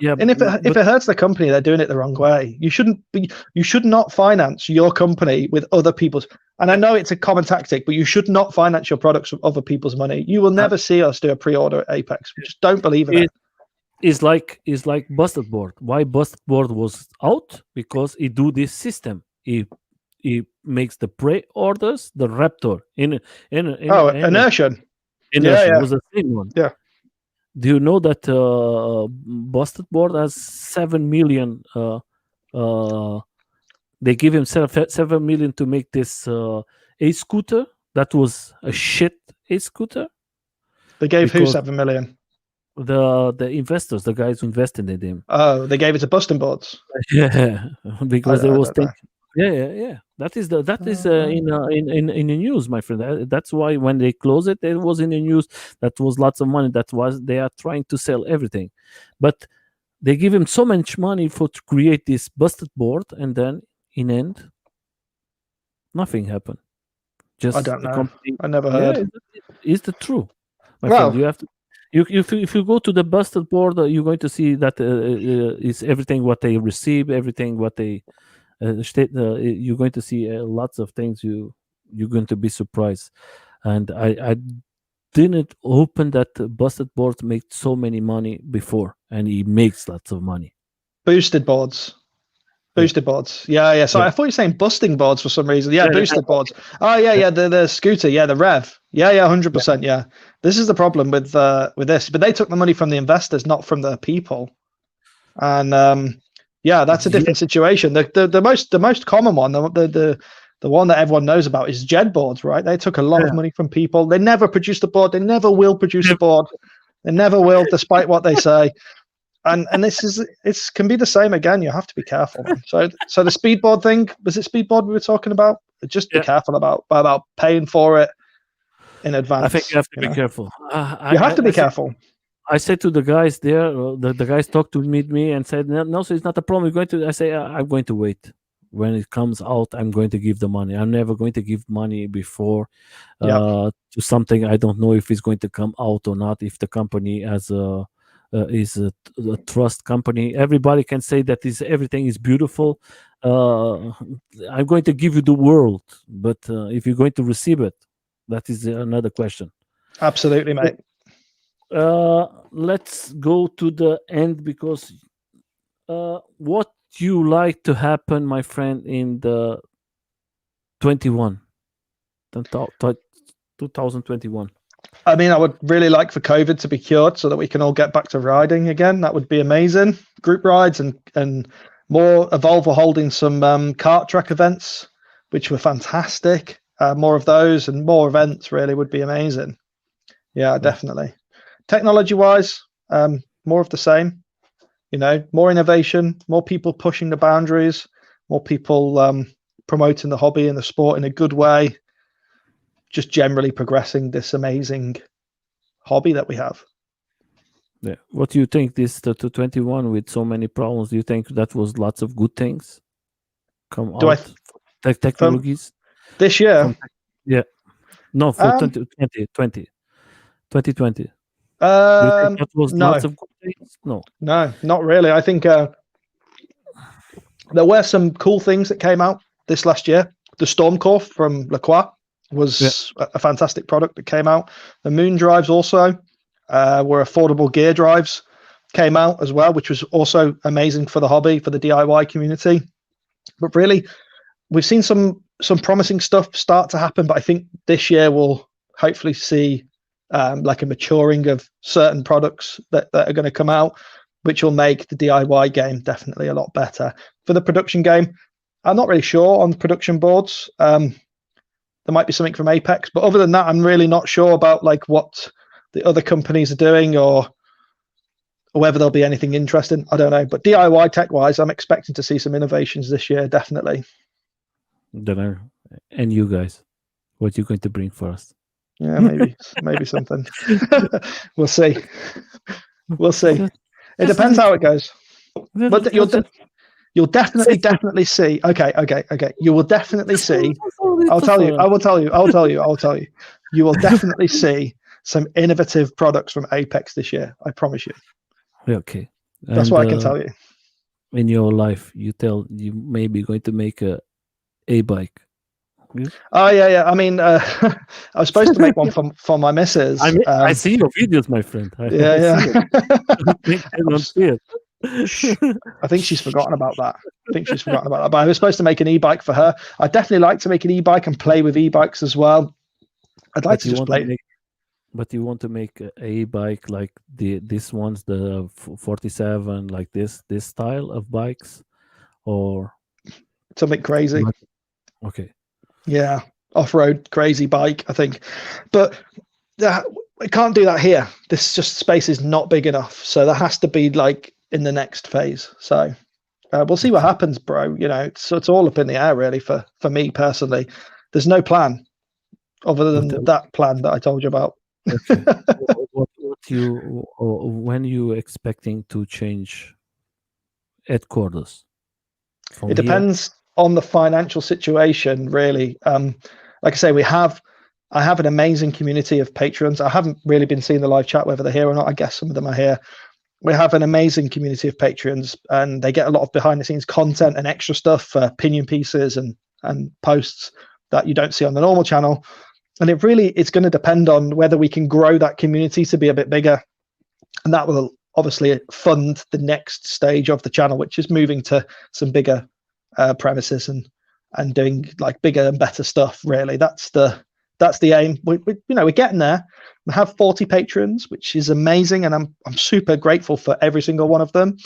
Yeah, and if it hurts the company, they're doing it the wrong way. You should not finance your company with other people's. And I know it's a common tactic, but you should not finance your products with other people's money. You will never see us do a pre-order at Apex. We just don't believe in it. It's like Busted Board. Why Busted Board was out? Because he do this system. He makes the pre-orders, the Raptor Inertian. Inertian was the same one. Yeah. Do you know that Busted Board has 7 million? They give him 7 million to make this a scooter. That was a shit a scooter. They gave who because 7 million? the investors, the guys who invested in him. Oh, they gave it to Busting Boards. Yeah, because I they was don't know. thinking. Yeah. That is in the news, my friend. That's why when they close it, it was in the news. That was lots of money. That was they are trying to sell everything, but they give him so much money for to create this busted board, and then in end, nothing happened. I Just don't the know. company. I never Yeah, heard. is the true, my friend. Well, You have to. If you go to the busted board, you're going to see that is everything what they receive, everything what they you're going to see lots of things you're going to be surprised. And I didn't open that busted board made so many money before, and he makes lots of money. boosted boards. Yeah. Boosted boards. Yeah. So Yeah. I thought you were saying busting boards for some reason. Yeah, Yeah, boosted boards. Oh yeah. The scooter. Yeah, the Rev. Yeah, 100%. Yeah. This is the problem with this. But they took the money from the investors, not from the people. And yeah, that's a different situation. The most common one, the one that everyone knows about is Jed boards, right? They took a lot of money from people. They never produced a board. They never will produce a board. They never will, despite what they say. And this can be the same again. You have to be careful. So the speedboard thing, was it speedboard we were talking about? Just be careful about paying for it in advance. I think you have to be careful. You have to be careful. I said to the guys there, the guys talked to me and said, no, so it's not a problem. We're going to. I say, I'm going to wait. When it comes out, I'm going to give the money. I'm never going to give money before to something I don't know if it's going to come out or not. If the company has is a trust company, everybody can say that everything is beautiful. I'm going to give you the world, but if you're going to receive it, that is another question. Absolutely, mate. Let's go to the end because what you like to happen, my friend, in the 2021? I mean, I would really like for COVID to be cured so that we can all get back to riding again. That would be amazing. Group rides and more. Evolve were holding some kart track events, which were fantastic. More of those and more events really would be amazing. Yeah, definitely. Technology-wise, more of the same. More innovation, more people pushing the boundaries, more people promoting the hobby and the sport in a good way. Just generally progressing this amazing hobby that we have. Yeah. What do you think this 2021 with so many problems? Do you think that was lots of good things come out? Technologies this year? No, for 2020. That was no. lots of good things? No, not really. I think there were some cool things that came out this last year. The Stormcore from Lacroix was a fantastic product that came out. The Moon drives also were affordable gear drives came out as well, which was also amazing for the hobby, for the DIY community. But really, we've seen some promising stuff start to happen, but I think this year we'll hopefully see like a maturing of certain products that are going to come out, which will make the DIY game definitely a lot better. For the production game, I'm not really sure on the production boards. There might be something from Apex, but other than that, I'm really not sure about like what the other companies are doing or whether there'll be anything interesting. I don't know. But DIY tech-wise, I'm expecting to see some innovations this year, definitely. And you guys, what you going to bring for us? Yeah, maybe something. We'll see. We'll see. It depends how it goes. But you'll definitely see. Okay. You will definitely see. I will tell you. You will definitely see some innovative products from Apex this year. I promise you. Okay. That's what I can tell you. In your life, you may be going to make a bike. Yeah? Oh yeah. I mean, I was supposed to make one for my missus. I see your videos, my friend. I don't see it. I think she's forgotten about that. But I was supposed to make an e-bike for her. I'd definitely like to make an e-bike and play with e-bikes as well. I'd like to just play. But you want to make a bike like this one's the 47, like this style of bikes, or something crazy? Okay. Yeah, off-road crazy bike, I think. But we can't do that here. This just space is not big enough. So there has to be like in the next phase. So we'll see what happens, bro. You know, it's all up in the air really for me personally. There's no plan other than that plan that I told you about. Okay. What you when you expecting to change headquarters? From It here? depends on the financial situation, really. Like I say, I have an amazing community of patrons. I haven't really been seeing the live chat, whether they're here or not. I guess some of them are here. We have an amazing community of patrons, and they get a lot of behind the scenes content and extra stuff for opinion pieces and posts that you don't see on the normal channel. And it's going to depend on whether we can grow that community to be a bit bigger. And that will obviously fund the next stage of the channel, which is moving to some bigger premises and doing like bigger and better stuff. Really, that's the aim. We're getting there. We have 40 patrons, which is amazing, and I'm super grateful for every single one of them.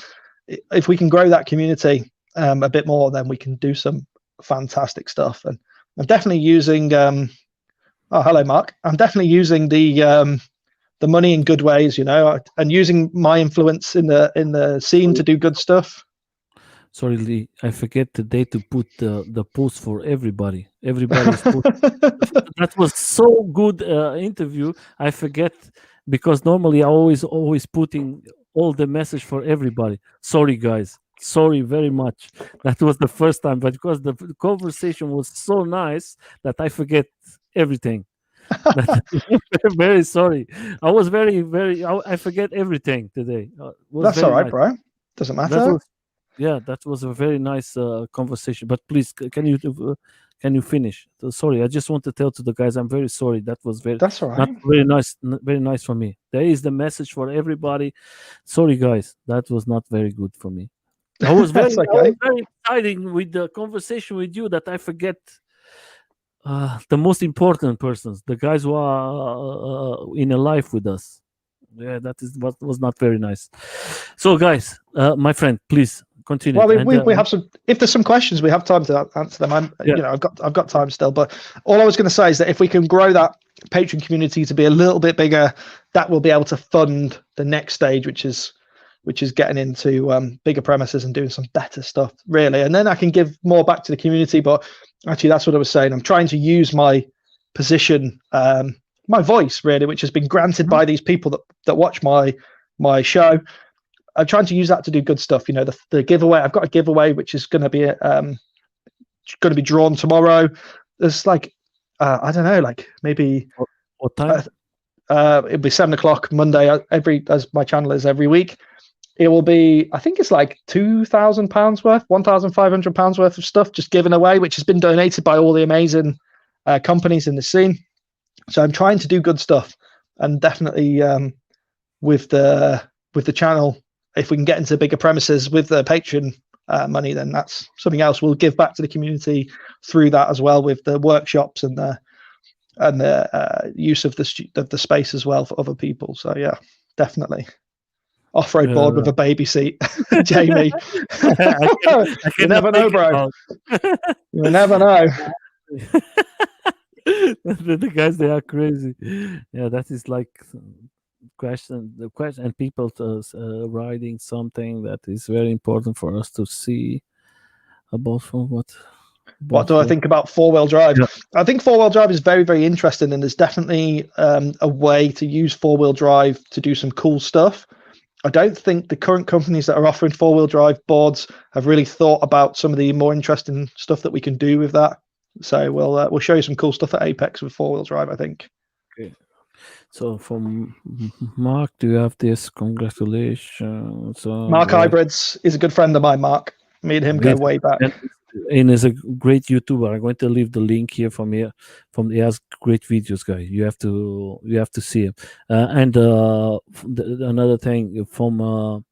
If we can grow that community a bit more, then we can do some fantastic stuff. And I'm definitely using. Oh, hello, Mark. I'm definitely using the money in good ways, you know, and using my influence in the scene to do good stuff. Sorry, Lee, I forget today to put the post for everybody. Everybody's post. That was so good interview. I forget because normally I always putting all the message for everybody. Sorry, guys. Sorry very much. That was the first time, but because the conversation was so nice that I forget everything. Very sorry. I was very I forget everything today. That's all right, nice. bro. Doesn't matter. That was a very nice conversation. But please, can you finish? Sorry, I just want to tell to the guys I'm very sorry. That was That's all right. not very nice for me. There is the message for everybody. Sorry, guys, that was not very good for me. I was very excited with the conversation with you that I forget the most important persons, the guys who are in a life with us. Yeah, that is what was not very nice. So, guys, my friend, please continue. Well, we have some. If there's some questions, we have time to answer them. You know, I've got time still. But all I was going to say is that if we can grow that Patreon community to be a little bit bigger, that will be able to fund the next stage, which is getting into bigger premises and doing some better stuff, really. And then I can give more back to the community. But actually, that's what I was saying. I'm trying to use my position, my voice, really, which has been granted by these people that watch my show. I'm trying to use that to do good stuff. You know, the giveaway. I've got a giveaway which is going to be drawn tomorrow. There's like I don't know, like maybe what time? It'll be 7:00 Monday. As my channel is every week. It will be, I think it's like £2,000 worth, £1,500 worth of stuff just given away, which has been donated by all the amazing companies in the scene. So I'm trying to do good stuff, and definitely with the channel, if we can get into bigger premises with the Patreon money, then that's something else. We'll give back to the community through that as well, with the workshops and the use of the space as well for other people. So yeah, definitely. Off-road board with a baby seat, Jamie. You never know, bro. You never know. The guys, they are crazy. Yeah, that is like the question, and people riding something that is very important for us to see about from what. What do I think about four-wheel drive? Yeah. I think four-wheel drive is very, very interesting, and there's definitely a way to use four-wheel drive to do some cool stuff. I don't think the current companies that are offering four-wheel drive boards have really thought about some of the more interesting stuff that we can do with that. So we'll show you some cool stuff at Apex with four-wheel drive, I think. Okay. So from Mark, do you have this? Congratulations. Mark Hybrids is a good friend of mine, Mark. Me and him go way back. And is a great YouTuber. I'm going to leave the link here from here. He has great videos, guys. You have to see him. And another thing from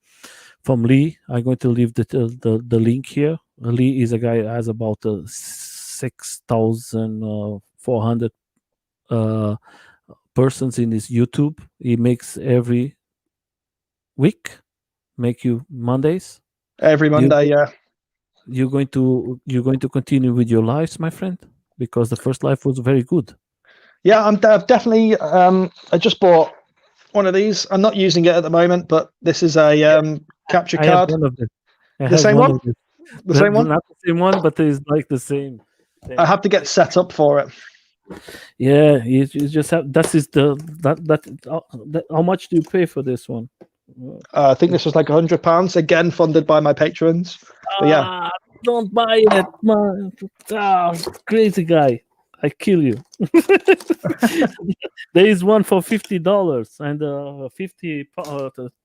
Lee, I'm going to leave the link here. Lee is a guy who has about 6,400 persons in his YouTube. He makes every week, make you Mondays. Every Monday, yeah. You're going to continue with your lives, my friend, because the first life was very good. Yeah, I've definitely. I just bought one of these. I'm not using it at the moment, but this is a capture I have card. one of them. I The have same one one. of them. The same one. Not the same one, but it's like the same I thing. have to get set up for it. Yeah, you just have. That is the that. How much do you pay for this one? I think this was like £100, again funded by my patrons. But yeah, Ah, don't buy it, man. Ah, crazy guy. I kill you. There is one for $50 and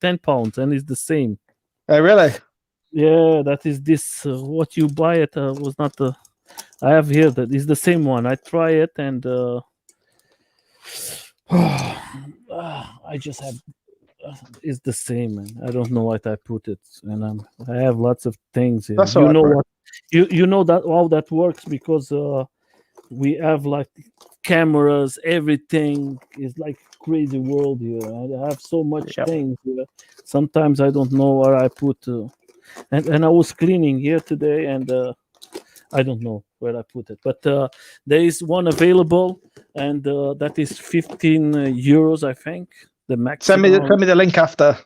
10 pounds, and it's the same. oh, really? Yeah, that is this. What you buy it was not the. I have here that is the same one. I try it and I just have. It's the same, man. I don't know what I put it, and I have lots of things here. That's all You right, know bro. what? You know that how that works because we have like cameras. Everything is like crazy world here. I have so much Yep. things here. Sometimes I don't know where I put. And I was cleaning here today, and I don't know where I put it, but there is one available, and that is 15 euros, I think, the maximum. Send me the link after.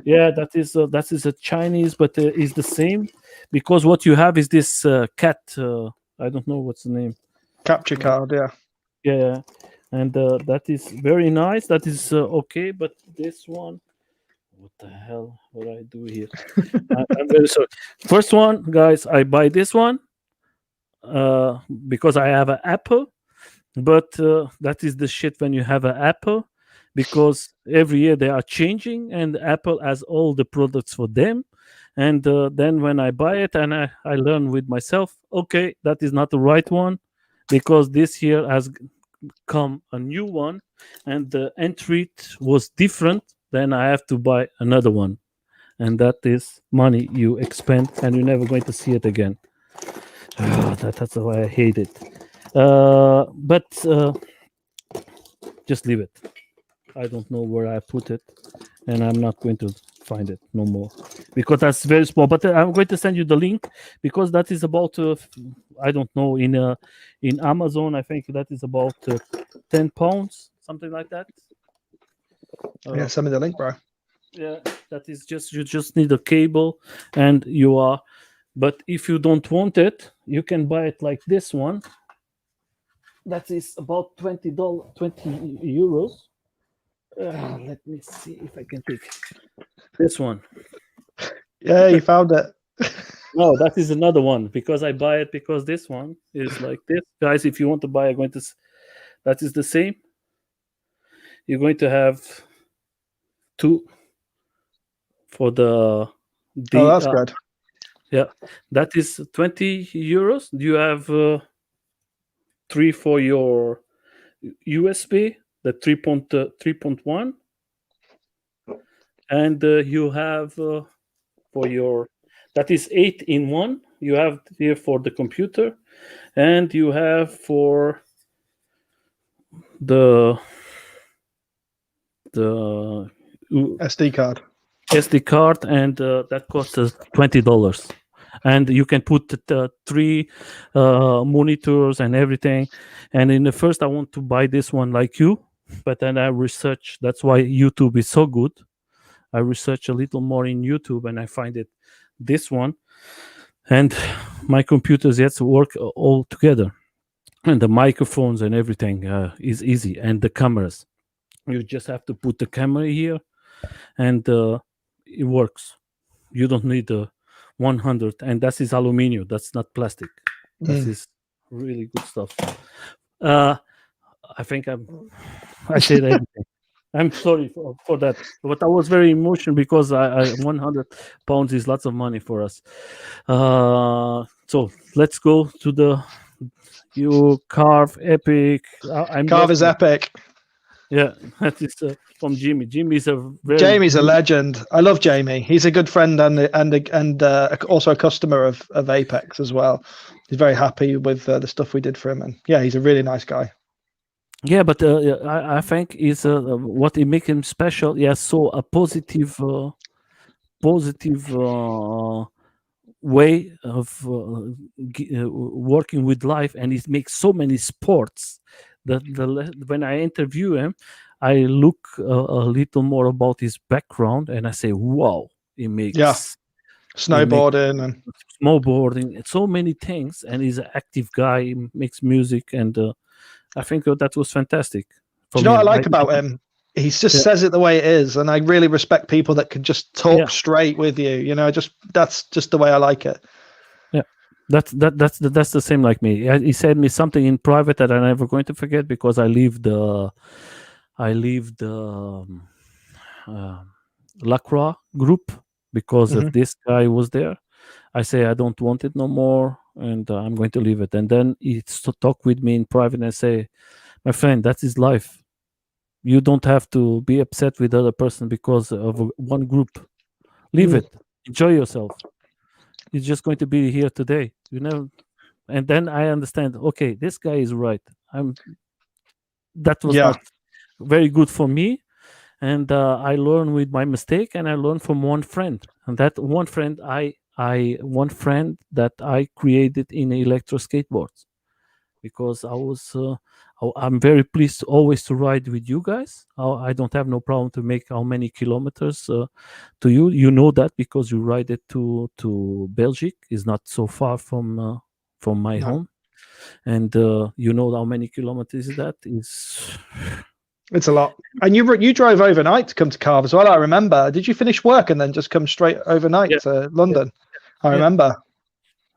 Yeah, that is a Chinese, but is the same because what you have is this cat. I don't know what's the name. Capture card. Yeah. Yeah, and that is very nice. That is okay, but this one, what the hell? What I do here? I'm very sorry. First one, guys, I buy this one because I have an Apple. But that is the shit when you have an Apple, because every year they are changing, and Apple has all the products for them. And then when I buy it, and I learn with myself, okay, that is not the right one, because this year has come a new one, and the entry was different. Then I have to buy another one, and that is money you expend, and you're never going to see it again. That's why I hate it. But just leave it. I don't know where I put it, and I'm not going to find it no more because that's very small. But I'm going to send you the link because that is about I don't know, in Amazon. I think that is about £10, something like that. Yeah. Send me the link, bro. Yeah, that is just, you just need a cable, and you are. But if you don't want it, you can buy it like this one. That is about $20, 20 euros. Let me see if I can take this one. Yeah, you found it. No, that is another one because I buy it because this one is like this. Guys, if you want to buy, I'm going to. That is the same. You're going to have two for Oh, that's good. yeah. That is 20 euros. You have three for your USB, the 3.1, and you have for your, that is 8-in-1. You have here for the computer, and you have for the SD card. SD card, and that costs us $20. And you can put the three monitors and everything. And in the first, I want to buy this one like you, but then I research. That's why YouTube is so good. I research a little more in YouTube, and I find it this one, and my computers yet work all together, and the microphones and everything is easy, and the cameras. You just have to put the camera here, and it works. You don't need a 100, and that is aluminum. That's not plastic. That is really good stuff. I think I said everything. I'm sorry for that, but I was very emotional because I 100 pounds is lots of money for us. So let's go to the you carve epic. I'm Carve is loving it. epic. Yeah, that is from Jimmy. Jimmy is a very Jamie's a legend. I love Jamie. He's a good friend and also a customer of Apex as well. He's very happy with the stuff we did for him, and yeah, he's a really nice guy. Yeah, but I think is what it makes him special. He has so a positive way of working with life, and he makes so many sports when I interview him, I look a little more about his background, and I say, wow, Yeah, he makes snowboarding and. snowboarding and so many things, and he's an active guy. He makes music, and I think that was fantastic Do you from know what I him. like about him? He just Yeah, says it the way it is, and I really respect people that can just yeah, talk straight with you. You know, just that's just the way I like it. yeah. That's the same like me. He said me something in private that I'm never going to forget because I leave the uh, Lacroix group because of Hmm. this guy was there. I say I don't want it no more, and I'm going to leave it. And then he talk with me in private and say, "My friend, that is life. You don't have to be upset with other person because of one group. Leave Mm, it. Enjoy yourself. You're just going to be here today. You know." And then I understand. Okay, this guy is right. I'm. That was yeah, not very good for me, and I learned with my mistake, and I learned from one friend, and that one friend one friend that I created in electro skateboards because I'm very pleased always to ride with you guys. I don't have no problem to make how many kilometers to you. You know that because you ride it to Belgium is not so far from my no, home, and you know how many kilometers that is. it's a lot. And you drove overnight to come to Carve as well. I remember. Did you finish work and then just come straight overnight Yeah, to yeah, London? I yeah. remember.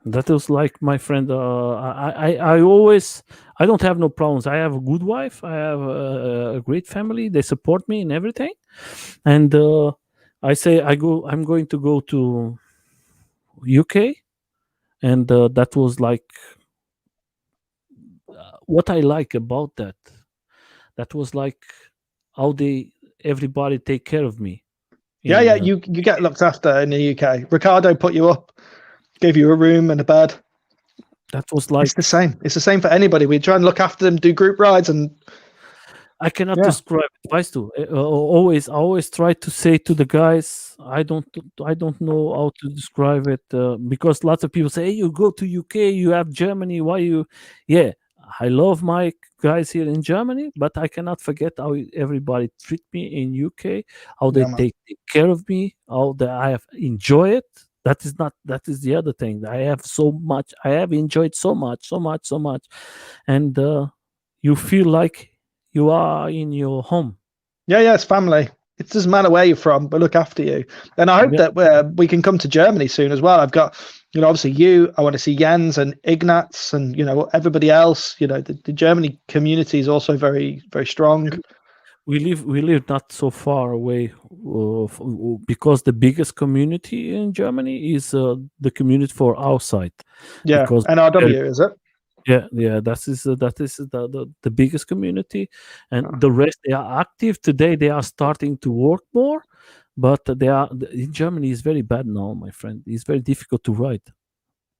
That was like my friend. I always I don't have no problems. I have a good wife. I have a great family. They support me in everything. And I say I'm going to go to UK, and that was like what I like about that. That was like how they everybody take care of me Yeah, in yeah. You get looked after in the UK. Ricardo put you up, gave you a room and a bed. that was It's like the same. It's the same for anybody. We try and look after them, do group rides, and I cannot yeah, describe it. Twice to always, I always try to say to the guys, I don't know how to describe it because lots of people say, "Hey, you go to UK, you have Germany. Why you?" Yeah, I love my guys here in Germany, but I cannot forget how everybody treat me in UK, how they yeah, man. take care of me, how I have enjoy it. That is not. That is the other thing. I have so much. I have enjoyed so much, so much, so much, and you feel like you are in your home. Yeah, yeah, it's family. It doesn't matter where you're from, but look after you. And I hope Yeah, that we can come to Germany soon as well. I've got, obviously you. I want to see Jens and Ignatz and everybody else. The Germany community is also very, very strong. we live not so far away because the biggest community in Germany is the community for our side Yeah, because NRW is it? yeah, that is the biggest community, and the rest they are active today. They are starting to work more, but they are in Germany is very bad now, my friend. It's very difficult to ride.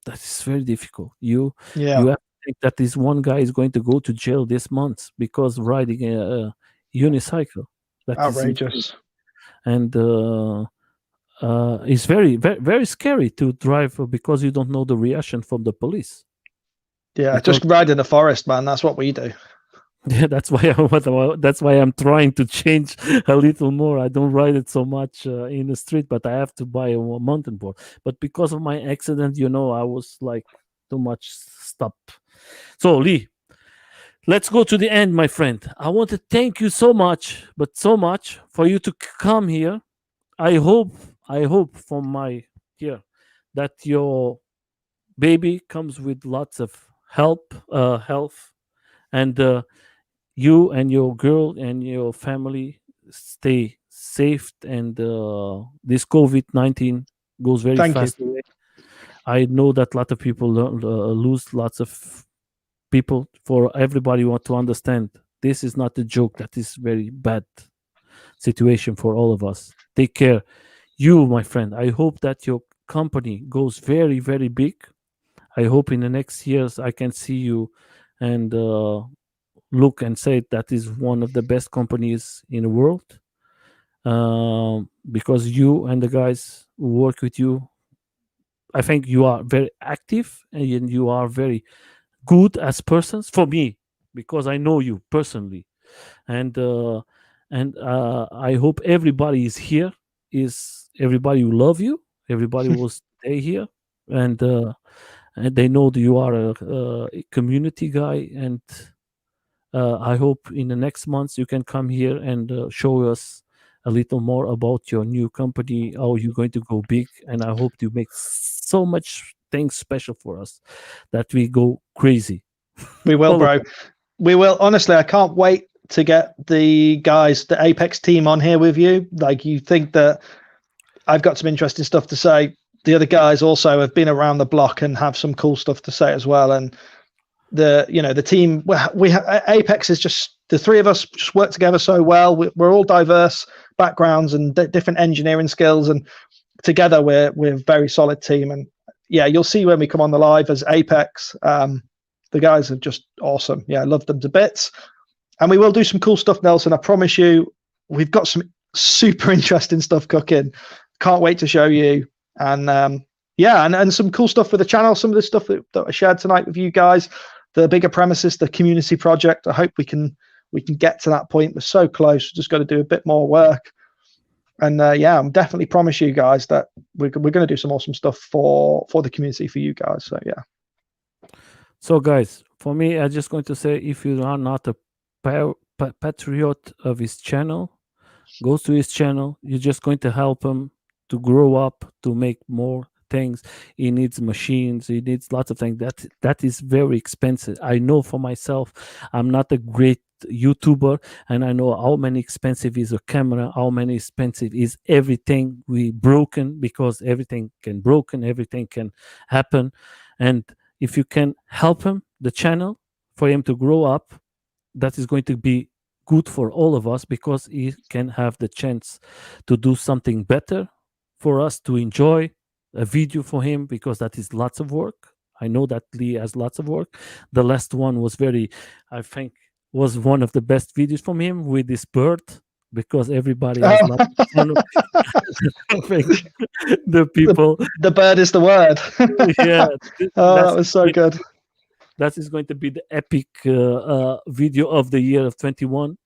That is very difficult. You Yeah, have to think that this one guy is going to go to jail this month because riding a unicycle. That is insane, outrageous. and it's very scary to drive because you don't know the reaction from the police. Yeah, Because just ride in the forest, man. That's what we do. yeah, that's why I'm trying to change a little more. I don't ride it so much in the street, but I have to buy a mountain board. But because of my accident, I was like too much stop. So Lee, let's go to the end, my friend. I want to thank you so much, but so much for you to come here. I hope, I hope from my here that your baby comes with lots of health, and you and your girl and your family stay safe, and this COVID-19 goes very Thank you. fast away. I know that a lot of people lose lots of people. For everybody want to understand, this is not a joke. That is very bad situation for all of us. Take care. You, my friend, I hope that your company goes very, very big. I hope in the next years I can see you and look and say that is one of the best companies in the world, because you and the guys who work with you, I think you are very active and you are very good as persons for me. because I know you personally, and I hope everybody is here. Is everybody who love you? Everybody will stay here, and they know that you are a community guy, and I hope in the next months you can come here and show us a little more about your new company, how you're going to go big, and I hope you make so much things special for us that we go crazy. We will, All of bro. We will. Honestly, I can't wait to get the guys, the Apex team on here with you. Like, you think that I've got some interesting stuff to say. The other guys also have been around the block and have some cool stuff to say as well. And the team, Apex is just, the three of us just work together so well. We're all diverse backgrounds and different engineering skills, and together we're a very solid team. And yeah, you'll see when we come on the live as Apex. The guys are just awesome. Yeah, I love them to bits. And we will do some cool stuff, Nelson. I promise you, we've got some super interesting stuff cooking. Can't wait to show you. And yeah, and some cool stuff for the channel. Some of the stuff that I shared tonight with you guys, the bigger premises, the community project. I hope we can get to that point. We're so close. Just got to do a bit more work. And yeah, I'm definitely promise you guys that we're going to do some awesome stuff for the community, for you guys. So yeah. So, guys, for me, I'm just going to say, if you are not a patriot of his channel, goes to his channel. You're just going to help him to grow up, to make more things. He needs machines. He needs lots of things. That is very expensive. I know for myself, I'm not a great YouTuber, and I know how many expensive is a camera, how many expensive is everything we broken, because everything can broken, everything can happen. And if you can help him, the channel, for him to grow up, that is going to be good for all of us, because he can have the chance to do something better for us, to enjoy a video for him, because that is lots of work. I know that Lee has lots of work. The last one was I think, was one of the best videos from him with this bird, because everybody has lots of fun. I think the people. The bird is the word. Yeah. That was so good. That is going to be the epic video of the year of 21.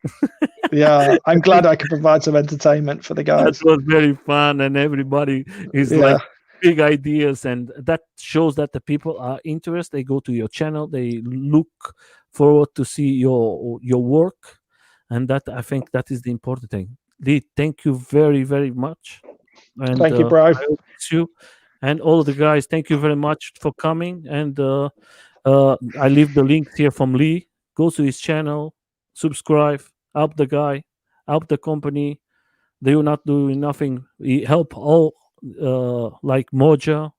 Yeah, I'm glad I could provide some entertainment for the guys. That was very fun, and everybody is like big ideas, and that shows that the people are interested. They go to your channel, they look forward to see your work, and that, I think, that is the important thing. Lee, thank you very, very much. And thank you, bro. I hope it's you and all of the guys. Thank you very much for coming. And I leave the links here from Lee. Go to his channel, subscribe, help the guy, help the company. They are not doing nothing. He help all, like Moja.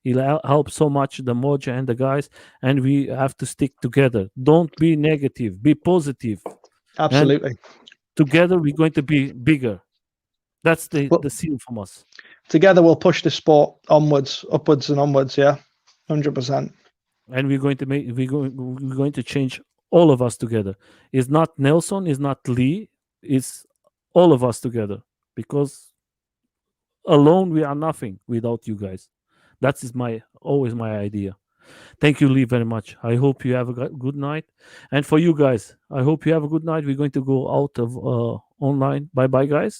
He'll help so much the Moja and the guys, and we have to stick together. Don't be negative. Be positive. Absolutely. And together we're going to be bigger. That's the seal from us. Together we'll push the sport onwards, upwards, and onwards. Yeah, 100%. And we're going to change all of us together. It's not Nelson, it's not Lee, it's all of us together, because alone we are nothing without you guys. That is always my idea. Thank you, Lee, very much. I hope you have a good night. And for you guys, I hope you have a good night. We're going to go out of online. Bye bye, guys.